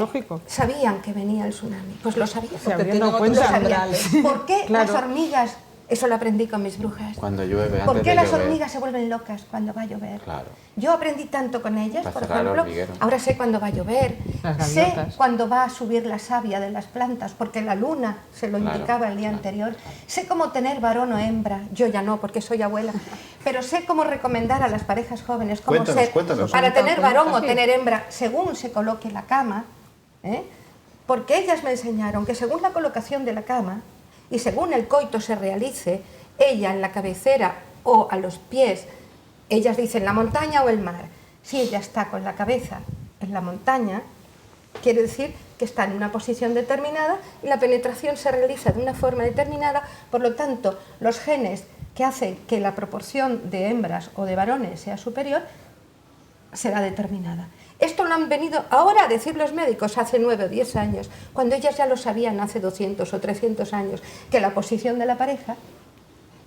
sabían que venía el tsunami? Pues lo sabían. Porque tienen otros umbrales. ¿Por qué las hormigas? Eso lo aprendí con mis brujas. Cuando llueve, antes ¿Por qué de las llover? hormigas se vuelven locas cuando va a llover? Claro. Yo aprendí tanto con ellas, Para por cerrar el ejemplo. hormiguero. Ahora sé cuándo va a llover, Las sé gaviotas. cuándo va a subir la savia de las plantas, porque la luna se lo indicaba el día anterior. Sé cómo tener varón o hembra, yo ya no, porque soy abuela, pero sé cómo recomendar a las parejas jóvenes cómo Cuéntanos. para tener varón o tener hembra según se coloque la cama, porque ellas me enseñaron que según la colocación de la cama y según el coito se realice, ella en la cabecera o a los pies, ellas dicen la montaña o el mar. Si ella está con la cabeza en la montaña, quiere decir que está en una posición determinada y la penetración se realiza de una forma determinada. Por lo tanto, los genes que hacen que la proporción de hembras o de varones sea superior será determinada. Esto lo han venido ahora a decir los médicos hace 9 o 10 años, cuando ellas ya lo sabían hace 200 o 300 años, que la posición de la pareja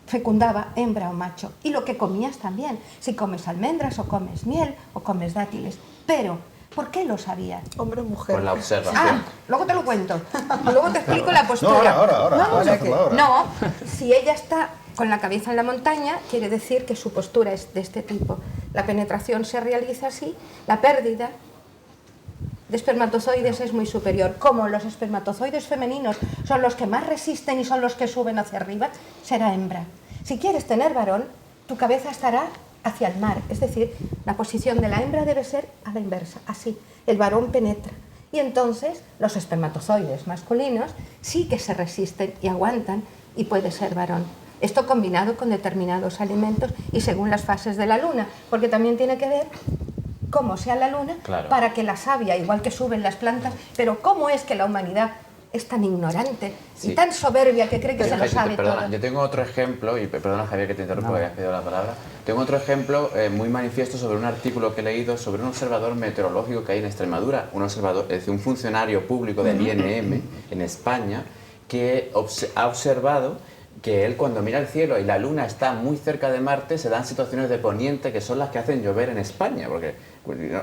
fecundaba hembra o macho. Y lo que comías también, si comes almendras o comes miel o comes dátiles. Pero, ¿por qué lo sabían? Hombre o mujer. Por la observación. Luego te lo cuento. Luego te explico la postura. No, ahora. No, si ella está con la cabeza en la montaña, quiere decir que su postura es de este tipo. La penetración se realiza así, la pérdida de espermatozoides es muy superior. Como los espermatozoides femeninos son los que más resisten y son los que suben hacia arriba, será hembra. Si quieres tener varón, tu cabeza estará hacia el mar, es decir, la posición de la hembra debe ser a la inversa, así. El varón penetra. Y entonces los espermatozoides masculinos sí que se resisten y aguantan y puede ser varón. Esto combinado con determinados alimentos y según las fases de la luna, porque también tiene que ver cómo sea la luna, claro, para que la savia, igual que suben las plantas, pero cómo es que la humanidad es tan ignorante y tan soberbia que cree que se lo sabe todo. Yo tengo otro ejemplo, y perdona Javier que te interrumpa, porque habías pedido la palabra, Tengo otro ejemplo muy manifiesto sobre un artículo que he leído sobre un observador meteorológico que hay en Extremadura, un observador, es decir, un funcionario público del INM en España, que ha observado que él, cuando mira el cielo y la luna está muy cerca de Marte, se dan situaciones de poniente que son las que hacen llover en España, porque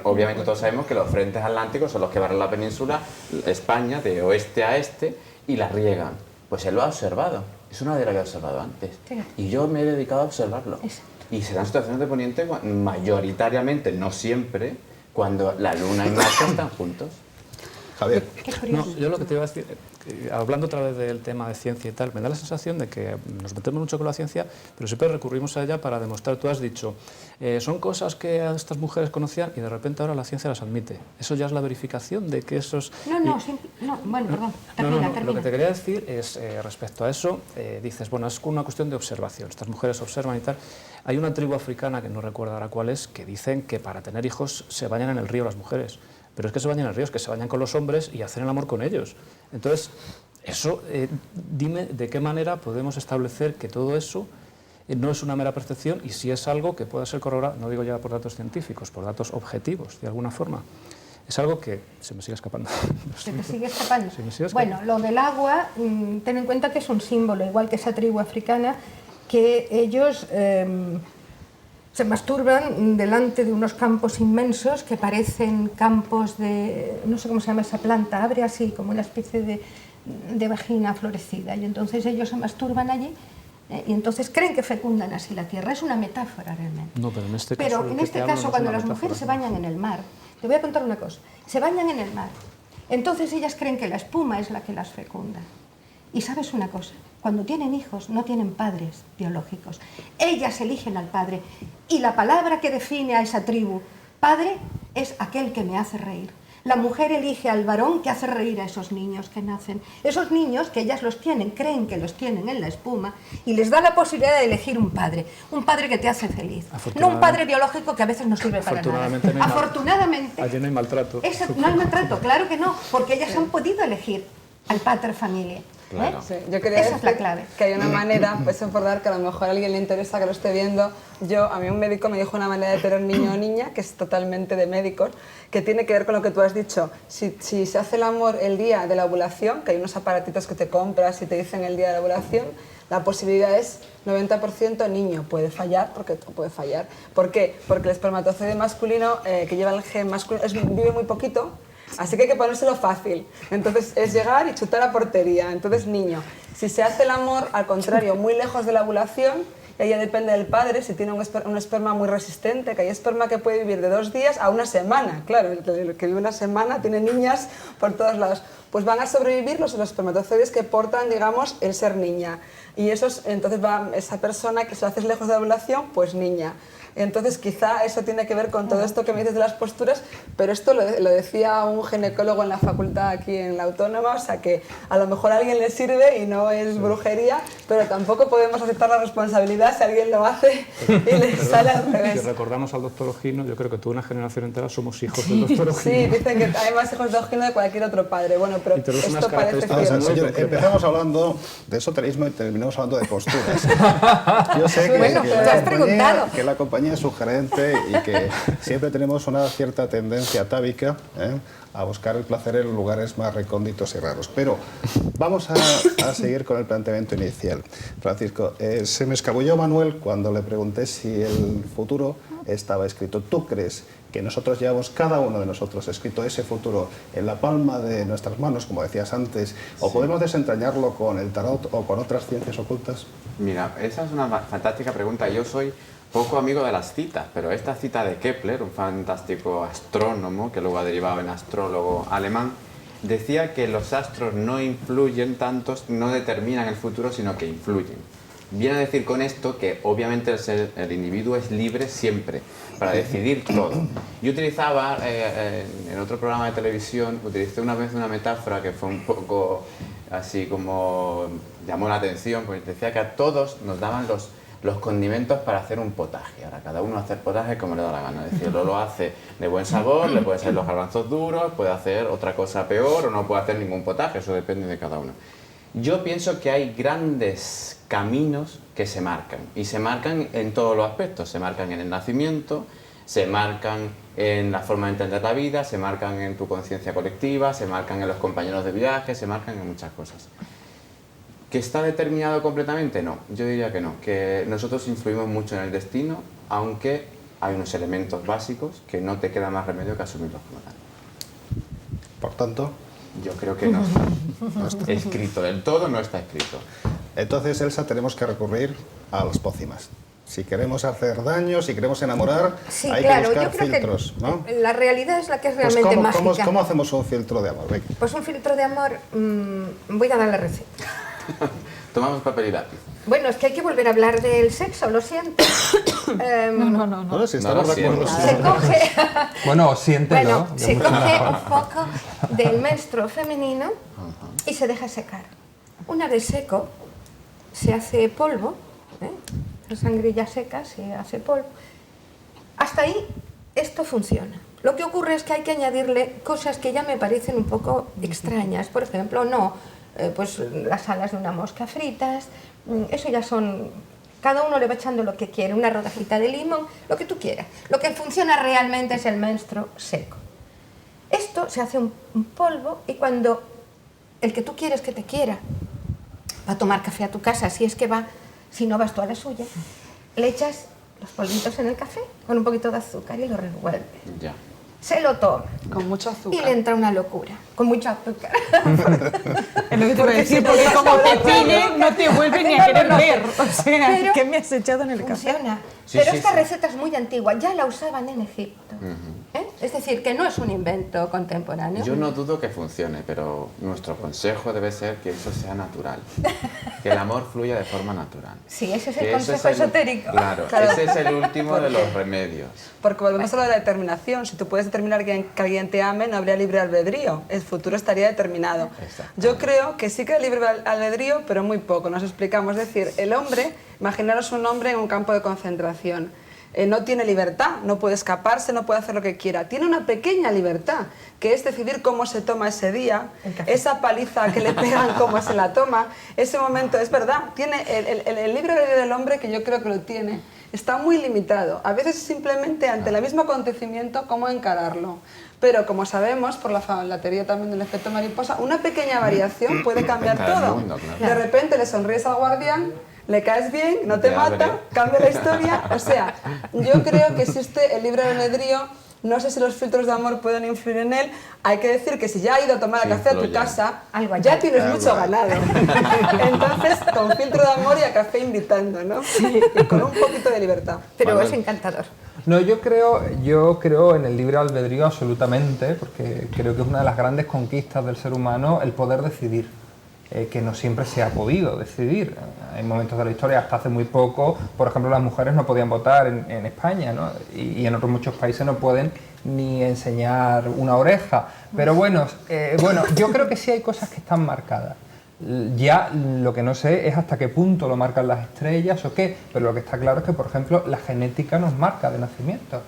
obviamente todos sabemos que los frentes atlánticos son los que barren la península España de oeste a este y la riegan. Pues él lo ha observado, es una de las que ha observado antes. Y yo me he dedicado a observarlo. Y se dan situaciones de poniente mayoritariamente, no siempre, cuando la luna y Marte están juntos. Javier. No, yo lo que te iba a decir, hablando otra vez del tema de ciencia y tal, me da la sensación de que nos metemos mucho con la ciencia, pero siempre recurrimos a ella para demostrar. Tú has dicho, son cosas que estas mujeres conocían y de repente ahora la ciencia las admite. ¿Eso ya es la verificación de que esos...? Bueno, perdón, termina. Lo que te quería decir es, respecto a eso, dices, bueno, es una cuestión de observación. Estas mujeres observan y tal. Hay una tribu africana, que no recuerdo ahora cuál es, que dicen que para tener hijos se bañan en el río las mujeres. Pero es que se bañan en el río, es que se bañan con los hombres y hacen el amor con ellos. Entonces, eso, dime de qué manera podemos establecer que todo eso no es una mera percepción y si es algo que pueda ser corroborado, no digo ya por datos científicos, por datos objetivos, de alguna forma. Es algo que se me sigue escapando. ¿Se te sigue escapando? Se me sigue escapando. Bueno, lo del agua, ten en cuenta que es un símbolo, igual que esa tribu africana, que ellos se masturban delante de unos campos inmensos que parecen campos de, no sé cómo se llama esa planta, abre así como una especie de vagina florecida, y entonces ellos se masturban allí y entonces creen que fecundan así la tierra. Es una metáfora realmente. No, pero en este caso, cuando las mujeres se bañan en el mar, te voy a contar una cosa, se bañan en el mar, entonces ellas creen que la espuma es la que las fecunda. Y sabes una cosa, cuando tienen hijos no tienen padres biológicos, ellas eligen al padre, y la palabra que define a esa tribu, padre, es aquel que me hace reír. La mujer elige al varón que hace reír a esos niños que nacen. Esos niños que ellas los tienen, creen que los tienen en la espuma, y les da la posibilidad de elegir un padre que te hace feliz. No un padre biológico que a veces no sirve para nada. Afortunadamente, allí no hay maltrato. No hay maltrato, claro que no, porque ellas han podido elegir al pater familiae. Claro. Sí, yo quería Esa es la clave. que hay una manera, pues por dar que a lo mejor a alguien le interesa que lo esté viendo. A mí un médico me dijo una manera de tener niño o niña, que es totalmente de médicos, que tiene que ver con lo que tú has dicho. Si se hace el amor el día de la ovulación, que hay unos aparatitos que te compras y te dicen el día de la ovulación, la posibilidad es 90% niño. Puede fallar, porque puede fallar. ¿Por qué? Porque el espermatozoide masculino, que lleva el gen masculino, vive muy poquito. Así que hay que ponérselo fácil. Entonces es llegar y chutar a portería. Entonces niño. Si se hace el amor, al contrario, muy lejos de la ovulación, y ahí ya depende del padre, si tiene un esperma muy resistente, que hay esperma que puede vivir de 2 días a 1 semana. Claro, el que vive 1 semana tiene niñas por todos lados. Pues van a sobrevivir los espermatozoides que portan, digamos, el ser niña. Y entonces va esa persona que se lo haces lejos de la ovulación, pues niña. Entonces quizá eso tiene que ver con todo esto que me dices de las posturas, pero esto lo decía un ginecólogo en la facultad aquí en la Autónoma, o sea que a lo mejor a alguien le sirve y no es brujería, pero tampoco podemos aceptar la responsabilidad si alguien lo hace y le sale al revés. Si recordamos al doctor Ojino, yo creo que toda una generación entera somos hijos del doctor Ojino. Sí, dicen que hay más hijos de Ojino de cualquier otro padre, bueno, pero esto parece cierto. Señor, empezamos hablando de esoterismo y terminamos hablando de posturas. Yo sé que la compañía es sugerente y que siempre tenemos una cierta tendencia atávica a buscar el placer en lugares más recónditos y raros. Pero vamos a seguir con el planteamiento inicial. Francisco, se me escabulló Manuel cuando le pregunté si el futuro estaba escrito. ¿Tú crees que nosotros llevamos, cada uno de nosotros, escrito ese futuro en la palma de nuestras manos, como decías antes, o podemos desentrañarlo con el tarot o con otras ciencias ocultas? Mira, esa es una fantástica pregunta. Yo soy poco amigo de las citas, pero esta cita de Kepler, un fantástico astrónomo que luego ha derivado en astrólogo alemán, decía que los astros no influyen tantos, no determinan el futuro, sino que influyen. Viene a decir con esto que obviamente el individuo es libre siempre para decidir todo. Yo utilizaba, en otro programa de televisión, utilicé una vez una metáfora que fue un poco así como llamó la atención, porque decía que a todos nos daban los condimentos para hacer un potaje. Ahora cada uno hace el potaje como le da la gana. Es decir, lo hace de buen sabor, le puede hacer los garbanzos duros, puede hacer otra cosa peor o no puede hacer ningún potaje, eso depende de cada uno. Yo pienso que hay grandes caminos que se marcan. Y se marcan en todos los aspectos. Se marcan en el nacimiento, se marcan en la forma de entender la vida, se marcan en tu conciencia colectiva, se marcan en los compañeros de viaje, se marcan en muchas cosas. ¿Que está determinado completamente? No, yo diría que no, que nosotros influimos mucho en el destino, aunque hay unos elementos básicos que no te queda más remedio que asumirlos como tal. Por tanto, yo creo que no está escrito del todo, no está escrito. entonces, Elsa, tenemos que recurrir a las pócimas. Si queremos hacer daño, si queremos enamorar, Sí, hay claro, que yo buscar creo filtros, que ¿no? la realidad es la que es Pues realmente mágica. ¿cómo hacemos un filtro de amor? Venga. Pues un filtro de amor, voy a dar la receta. Tomamos papel y lápiz. Bueno, es que hay que volver a hablar del sexo, lo siento. No, si estamos lo de acuerdo. siento. Se coge, Bueno, siéntelo. bueno, se coge un poco del menstruo femenino y se deja secar. Una vez seco, se hace polvo, la sangre ya seca, se hace polvo. Hasta ahí, esto funciona. Lo que ocurre es que hay que añadirle cosas que ya me parecen un poco extrañas. Por ejemplo, pues las alas de una mosca fritas, eso ya son... Cada uno le va echando lo que quiere, una rodajita de limón, lo que tú quieras. Lo que funciona realmente es el menstruo seco. Esto se hace un polvo y cuando el que tú quieres que te quiera va a tomar café a tu casa, si es que va, si no vas tú a la suya, le echas los polvitos en el café con un poquito de azúcar y lo revuelves. Ya. Se lo toma Con mucho y azúcar. le entra una locura, con mucho azúcar. Es lo que te iba a decir, porque como te piden, no te vuelven ni a querer ver. O sea, Pero ¿qué me has echado en el café? Funciona. Sí, Pero sí, esta sí. receta es muy antigua, ya la usaban en Egipto. Es decir, que no es un invento contemporáneo. Yo no dudo que funcione, pero nuestro consejo debe ser que eso sea natural. Que el amor fluya de forma natural. Sí, ese es Que el eso consejo es el- esotérico. Claro, ese es el último de los remedios. Porque volvemos a lo de la determinación. Si tú puedes determinar que alguien te ame, no habría libre albedrío. El futuro estaría determinado. Exactamente. Yo creo que sí que hay libre albedrío, pero muy poco. Nos explicamos. Es decir, el hombre, imaginaros un hombre en un campo de concentración. No tiene libertad, no puede escaparse, no puede hacer lo que quiera. Tiene una pequeña libertad, que es decidir cómo se toma ese día, esa paliza que le pegan, cómo se la toma, ese momento. Es verdad, tiene el libre albedrío del hombre, que yo creo que lo tiene, está muy limitado. A veces simplemente ante el mismo acontecimiento, cómo encararlo. Pero como sabemos, por la teoría también del efecto mariposa, una pequeña variación puede cambiar Afecta al todo. mundo, claro. De repente le sonríes al guardián, le caes bien, no te Te mata, abre. cambia la historia. O sea, yo creo que existe el libre albedrío. No sé si los filtros de amor pueden influir en él. Hay que decir que si ya has ido a tomar Sí, café a tu influyen. casa, Algo hay. ya tienes Algo mucho hay. ganado. Entonces, con filtro de amor y a café invitando, ¿no? Y con un poquito de libertad. Pero Manuel. es encantador. No, yo creo en el libre albedrío absolutamente, porque creo que es una de las grandes conquistas del ser humano el poder decidir, que no siempre se ha podido decidir. Hay momentos de la historia, hasta hace muy poco, por ejemplo, las mujeres no podían votar en España, ¿no? Y en otros muchos países no pueden ni enseñar una oreja. Pero bueno, yo creo que sí hay cosas que están marcadas. Ya lo que no sé es hasta qué punto lo marcan las estrellas o qué, pero lo que está claro es que, por ejemplo, la genética nos marca de nacimiento.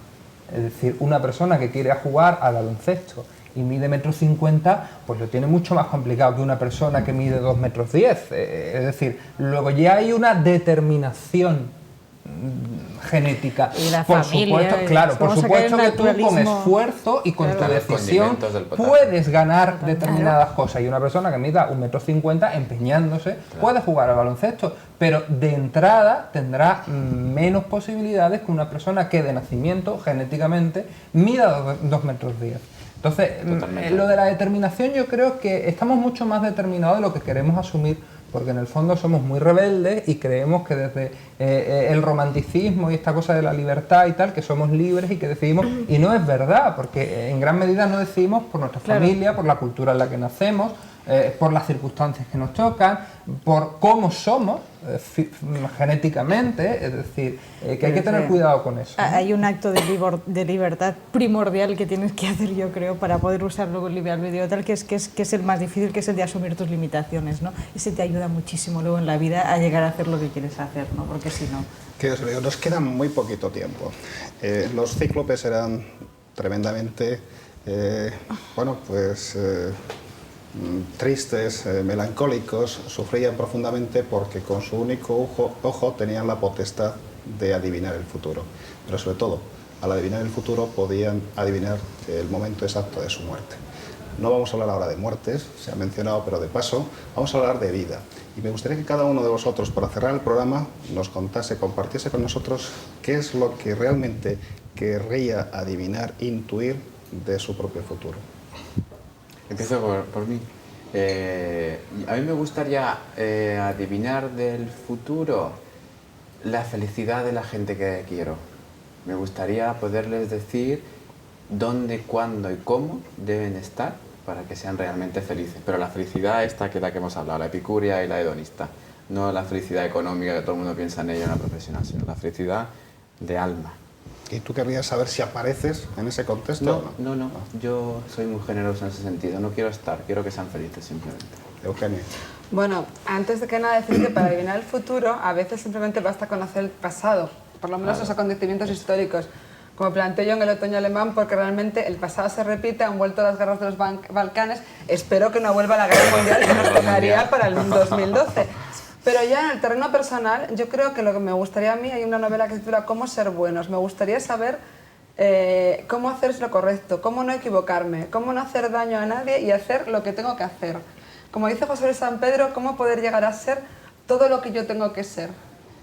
Es decir, una persona que quiere jugar al baloncesto y mide 1,50 m, pues lo tiene mucho más complicado que una persona que mide 2,10 m. Es decir, luego ya hay una determinación genética. Y la por familia, supuesto, claro, por vamos a caer supuesto en que tú con naturalismo. esfuerzo y con Claro, tu los decisión condimentos del potaje. puedes ganar determinadas cosas. Y una persona que mida 1,50 m empeñándose puede jugar al baloncesto, pero de entrada tendrá menos posibilidades que una persona que de nacimiento, genéticamente, mida 2,10 m. Entonces, Totalmente. lo de la determinación, yo creo que estamos mucho más determinados de lo que queremos asumir, porque en el fondo somos muy rebeldes y creemos que desde el romanticismo y esta cosa de la libertad y tal, que somos libres y que decidimos, y no es verdad, porque en gran medida no decidimos por nuestra familia, por la cultura en la que nacemos, por las circunstancias que nos tocan, por cómo somos genéticamente, es decir, que hay que tener cuidado con eso, ¿no? Hay un acto de libertad primordial que tienes que hacer, yo creo, para poder usar luego el libre albedrío tal, que es el más difícil, que es el de asumir tus limitaciones, ¿no? Ese te ayuda muchísimo luego en la vida a llegar a hacer lo que quieres hacer, ¿no? Porque si no... Que os digo, nos queda muy poquito tiempo. Los cíclopes eran tremendamente, tristes, melancólicos, sufrían profundamente porque con su único ojo tenían la potestad de adivinar el futuro. Pero sobre todo, al adivinar el futuro podían adivinar el momento exacto de su muerte. No vamos a hablar ahora de muertes, se ha mencionado, pero de paso vamos a hablar de vida. Y me gustaría que cada uno de vosotros, para cerrar el programa, nos contase, compartiese con nosotros qué es lo que realmente querría adivinar, intuir de su propio futuro. Empiezo por mí. A mí me gustaría adivinar del futuro la felicidad de la gente que quiero. Me gustaría poderles decir dónde, cuándo y cómo deben estar para que sean realmente felices. Pero la felicidad esta que es la que hemos hablado, la epicúrea y la hedonista. No la felicidad económica que todo el mundo piensa en ella, en la profesional, sino la felicidad de alma. ¿Y tú querrías saber si apareces en ese contexto? No. Yo soy muy generoso en ese sentido. No quiero estar, quiero que sean felices simplemente. Eugenia. Bueno, antes de que nada decir que para adivinar el futuro a veces simplemente basta conocer el pasado, por lo menos los acontecimientos históricos. Como planteé yo en el otoño alemán, porque realmente el pasado se repite, han vuelto las guerras de los Balcanes, espero que no vuelva la guerra mundial que nos tocaría para el 2012. Pero ya en el terreno personal, yo creo que lo que me gustaría a mí, hay una novela que se titula Cómo ser buenos, me gustaría saber cómo hacer lo correcto, cómo no equivocarme, cómo no hacer daño a nadie y hacer lo que tengo que hacer. Como dice José de San Pedro, cómo poder llegar a ser todo lo que yo tengo que ser.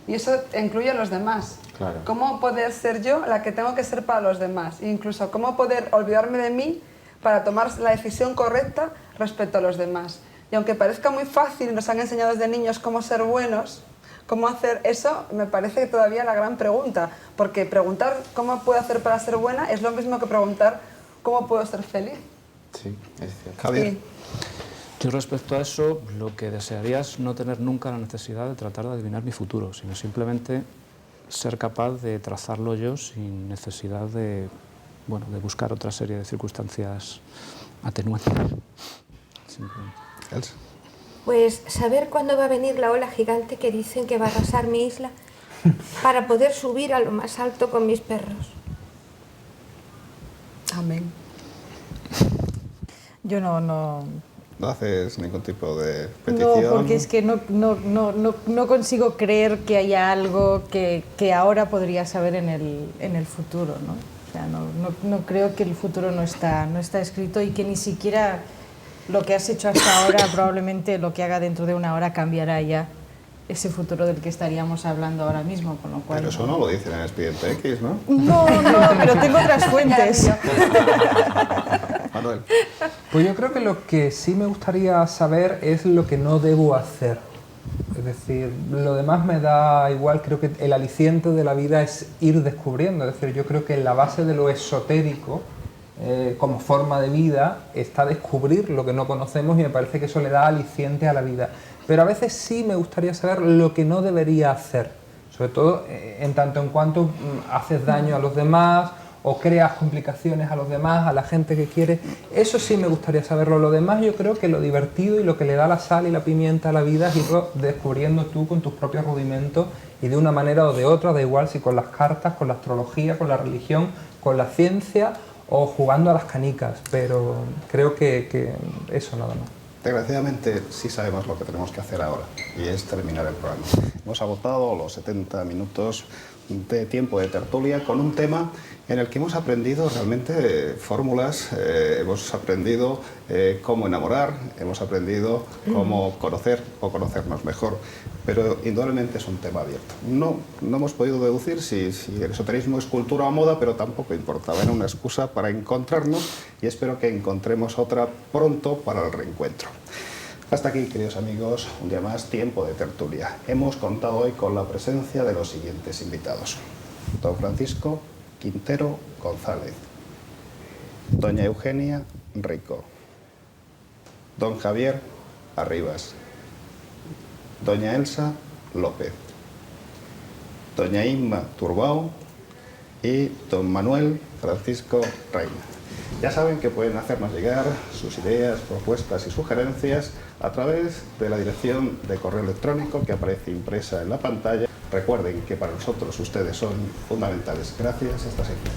Y eso incluye a los demás. Claro. Cómo poder ser yo la que tengo que ser para los demás. E incluso cómo poder olvidarme de mí para tomar la decisión correcta respecto a los demás. Y aunque parezca muy fácil y nos han enseñado desde niños cómo ser buenos, cómo hacer eso, me parece todavía la gran pregunta. Porque preguntar cómo puedo hacer para ser buena es lo mismo que preguntar cómo puedo ser feliz. Sí, es cierto. Javier. Sí. Yo respecto a eso, lo que desearía es no tener nunca la necesidad de tratar de adivinar mi futuro, sino simplemente ser capaz de trazarlo yo sin necesidad de, bueno, de buscar otra serie de circunstancias atenuantes. Simplemente. Elsa. Pues saber cuándo va a venir la ola gigante que dicen que va a arrasar mi isla para poder subir a lo más alto con mis perros. Amén. Yo no haces ningún tipo de petición. No, porque es que no consigo creer que haya algo que ahora podría saber en el futuro, ¿no? O sea, no creo que el futuro no está escrito y que ni siquiera lo que has hecho hasta ahora, probablemente lo que haga dentro de una hora cambiará ya ese futuro del que estaríamos hablando ahora mismo, con lo cual... Pero eso no lo dicen en el Expediente X, ¿no? No, pero tengo otras fuentes. Manuel. Pues yo creo que lo que sí me gustaría saber es lo que no debo hacer. Es decir, lo demás me da igual, creo que el aliciente de la vida es ir descubriendo. Es decir, yo creo que la base de lo esotérico, como forma de vida, está descubrir lo que no conocemos y me parece que eso le da aliciente a la vida. Pero a veces sí me gustaría saber lo que no debería hacer, sobre todo en tanto en cuanto haces daño a los demás o creas complicaciones a los demás, a la gente que quiere. Eso sí me gustaría saberlo. Lo demás yo creo que lo divertido y lo que le da la sal y la pimienta a la vida es irlo descubriendo tú con tus propios rudimentos y de una manera o de otra, da igual si con las cartas, con la astrología, con la religión, con la ciencia o jugando a las canicas, pero creo que eso nada más. Desgraciadamente sí sabemos lo que tenemos que hacer ahora y es terminar el programa. Hemos agotado los 70 minutos de tiempo de tertulia con un tema en el que hemos aprendido realmente fórmulas, hemos aprendido cómo enamorar, hemos aprendido cómo conocer o conocernos mejor, pero indudablemente es un tema abierto. No hemos podido deducir si el esoterismo es cultura o moda, pero tampoco importaba, era una excusa para encontrarnos y espero que encontremos otra pronto para el reencuentro. Hasta aquí, queridos amigos, un día más, tiempo de tertulia. Hemos contado hoy con la presencia de los siguientes invitados. Don Francisco Quintero González, doña Eugenia Rico, don Javier Arribas, doña Elsa López, doña Inma Turbao y don Manuel Francisco Reina. Ya saben que pueden hacernos llegar sus ideas, propuestas y sugerencias a través de la dirección de correo electrónico que aparece impresa en la pantalla. Recuerden que para nosotros ustedes son fundamentales. Gracias, hasta siempre.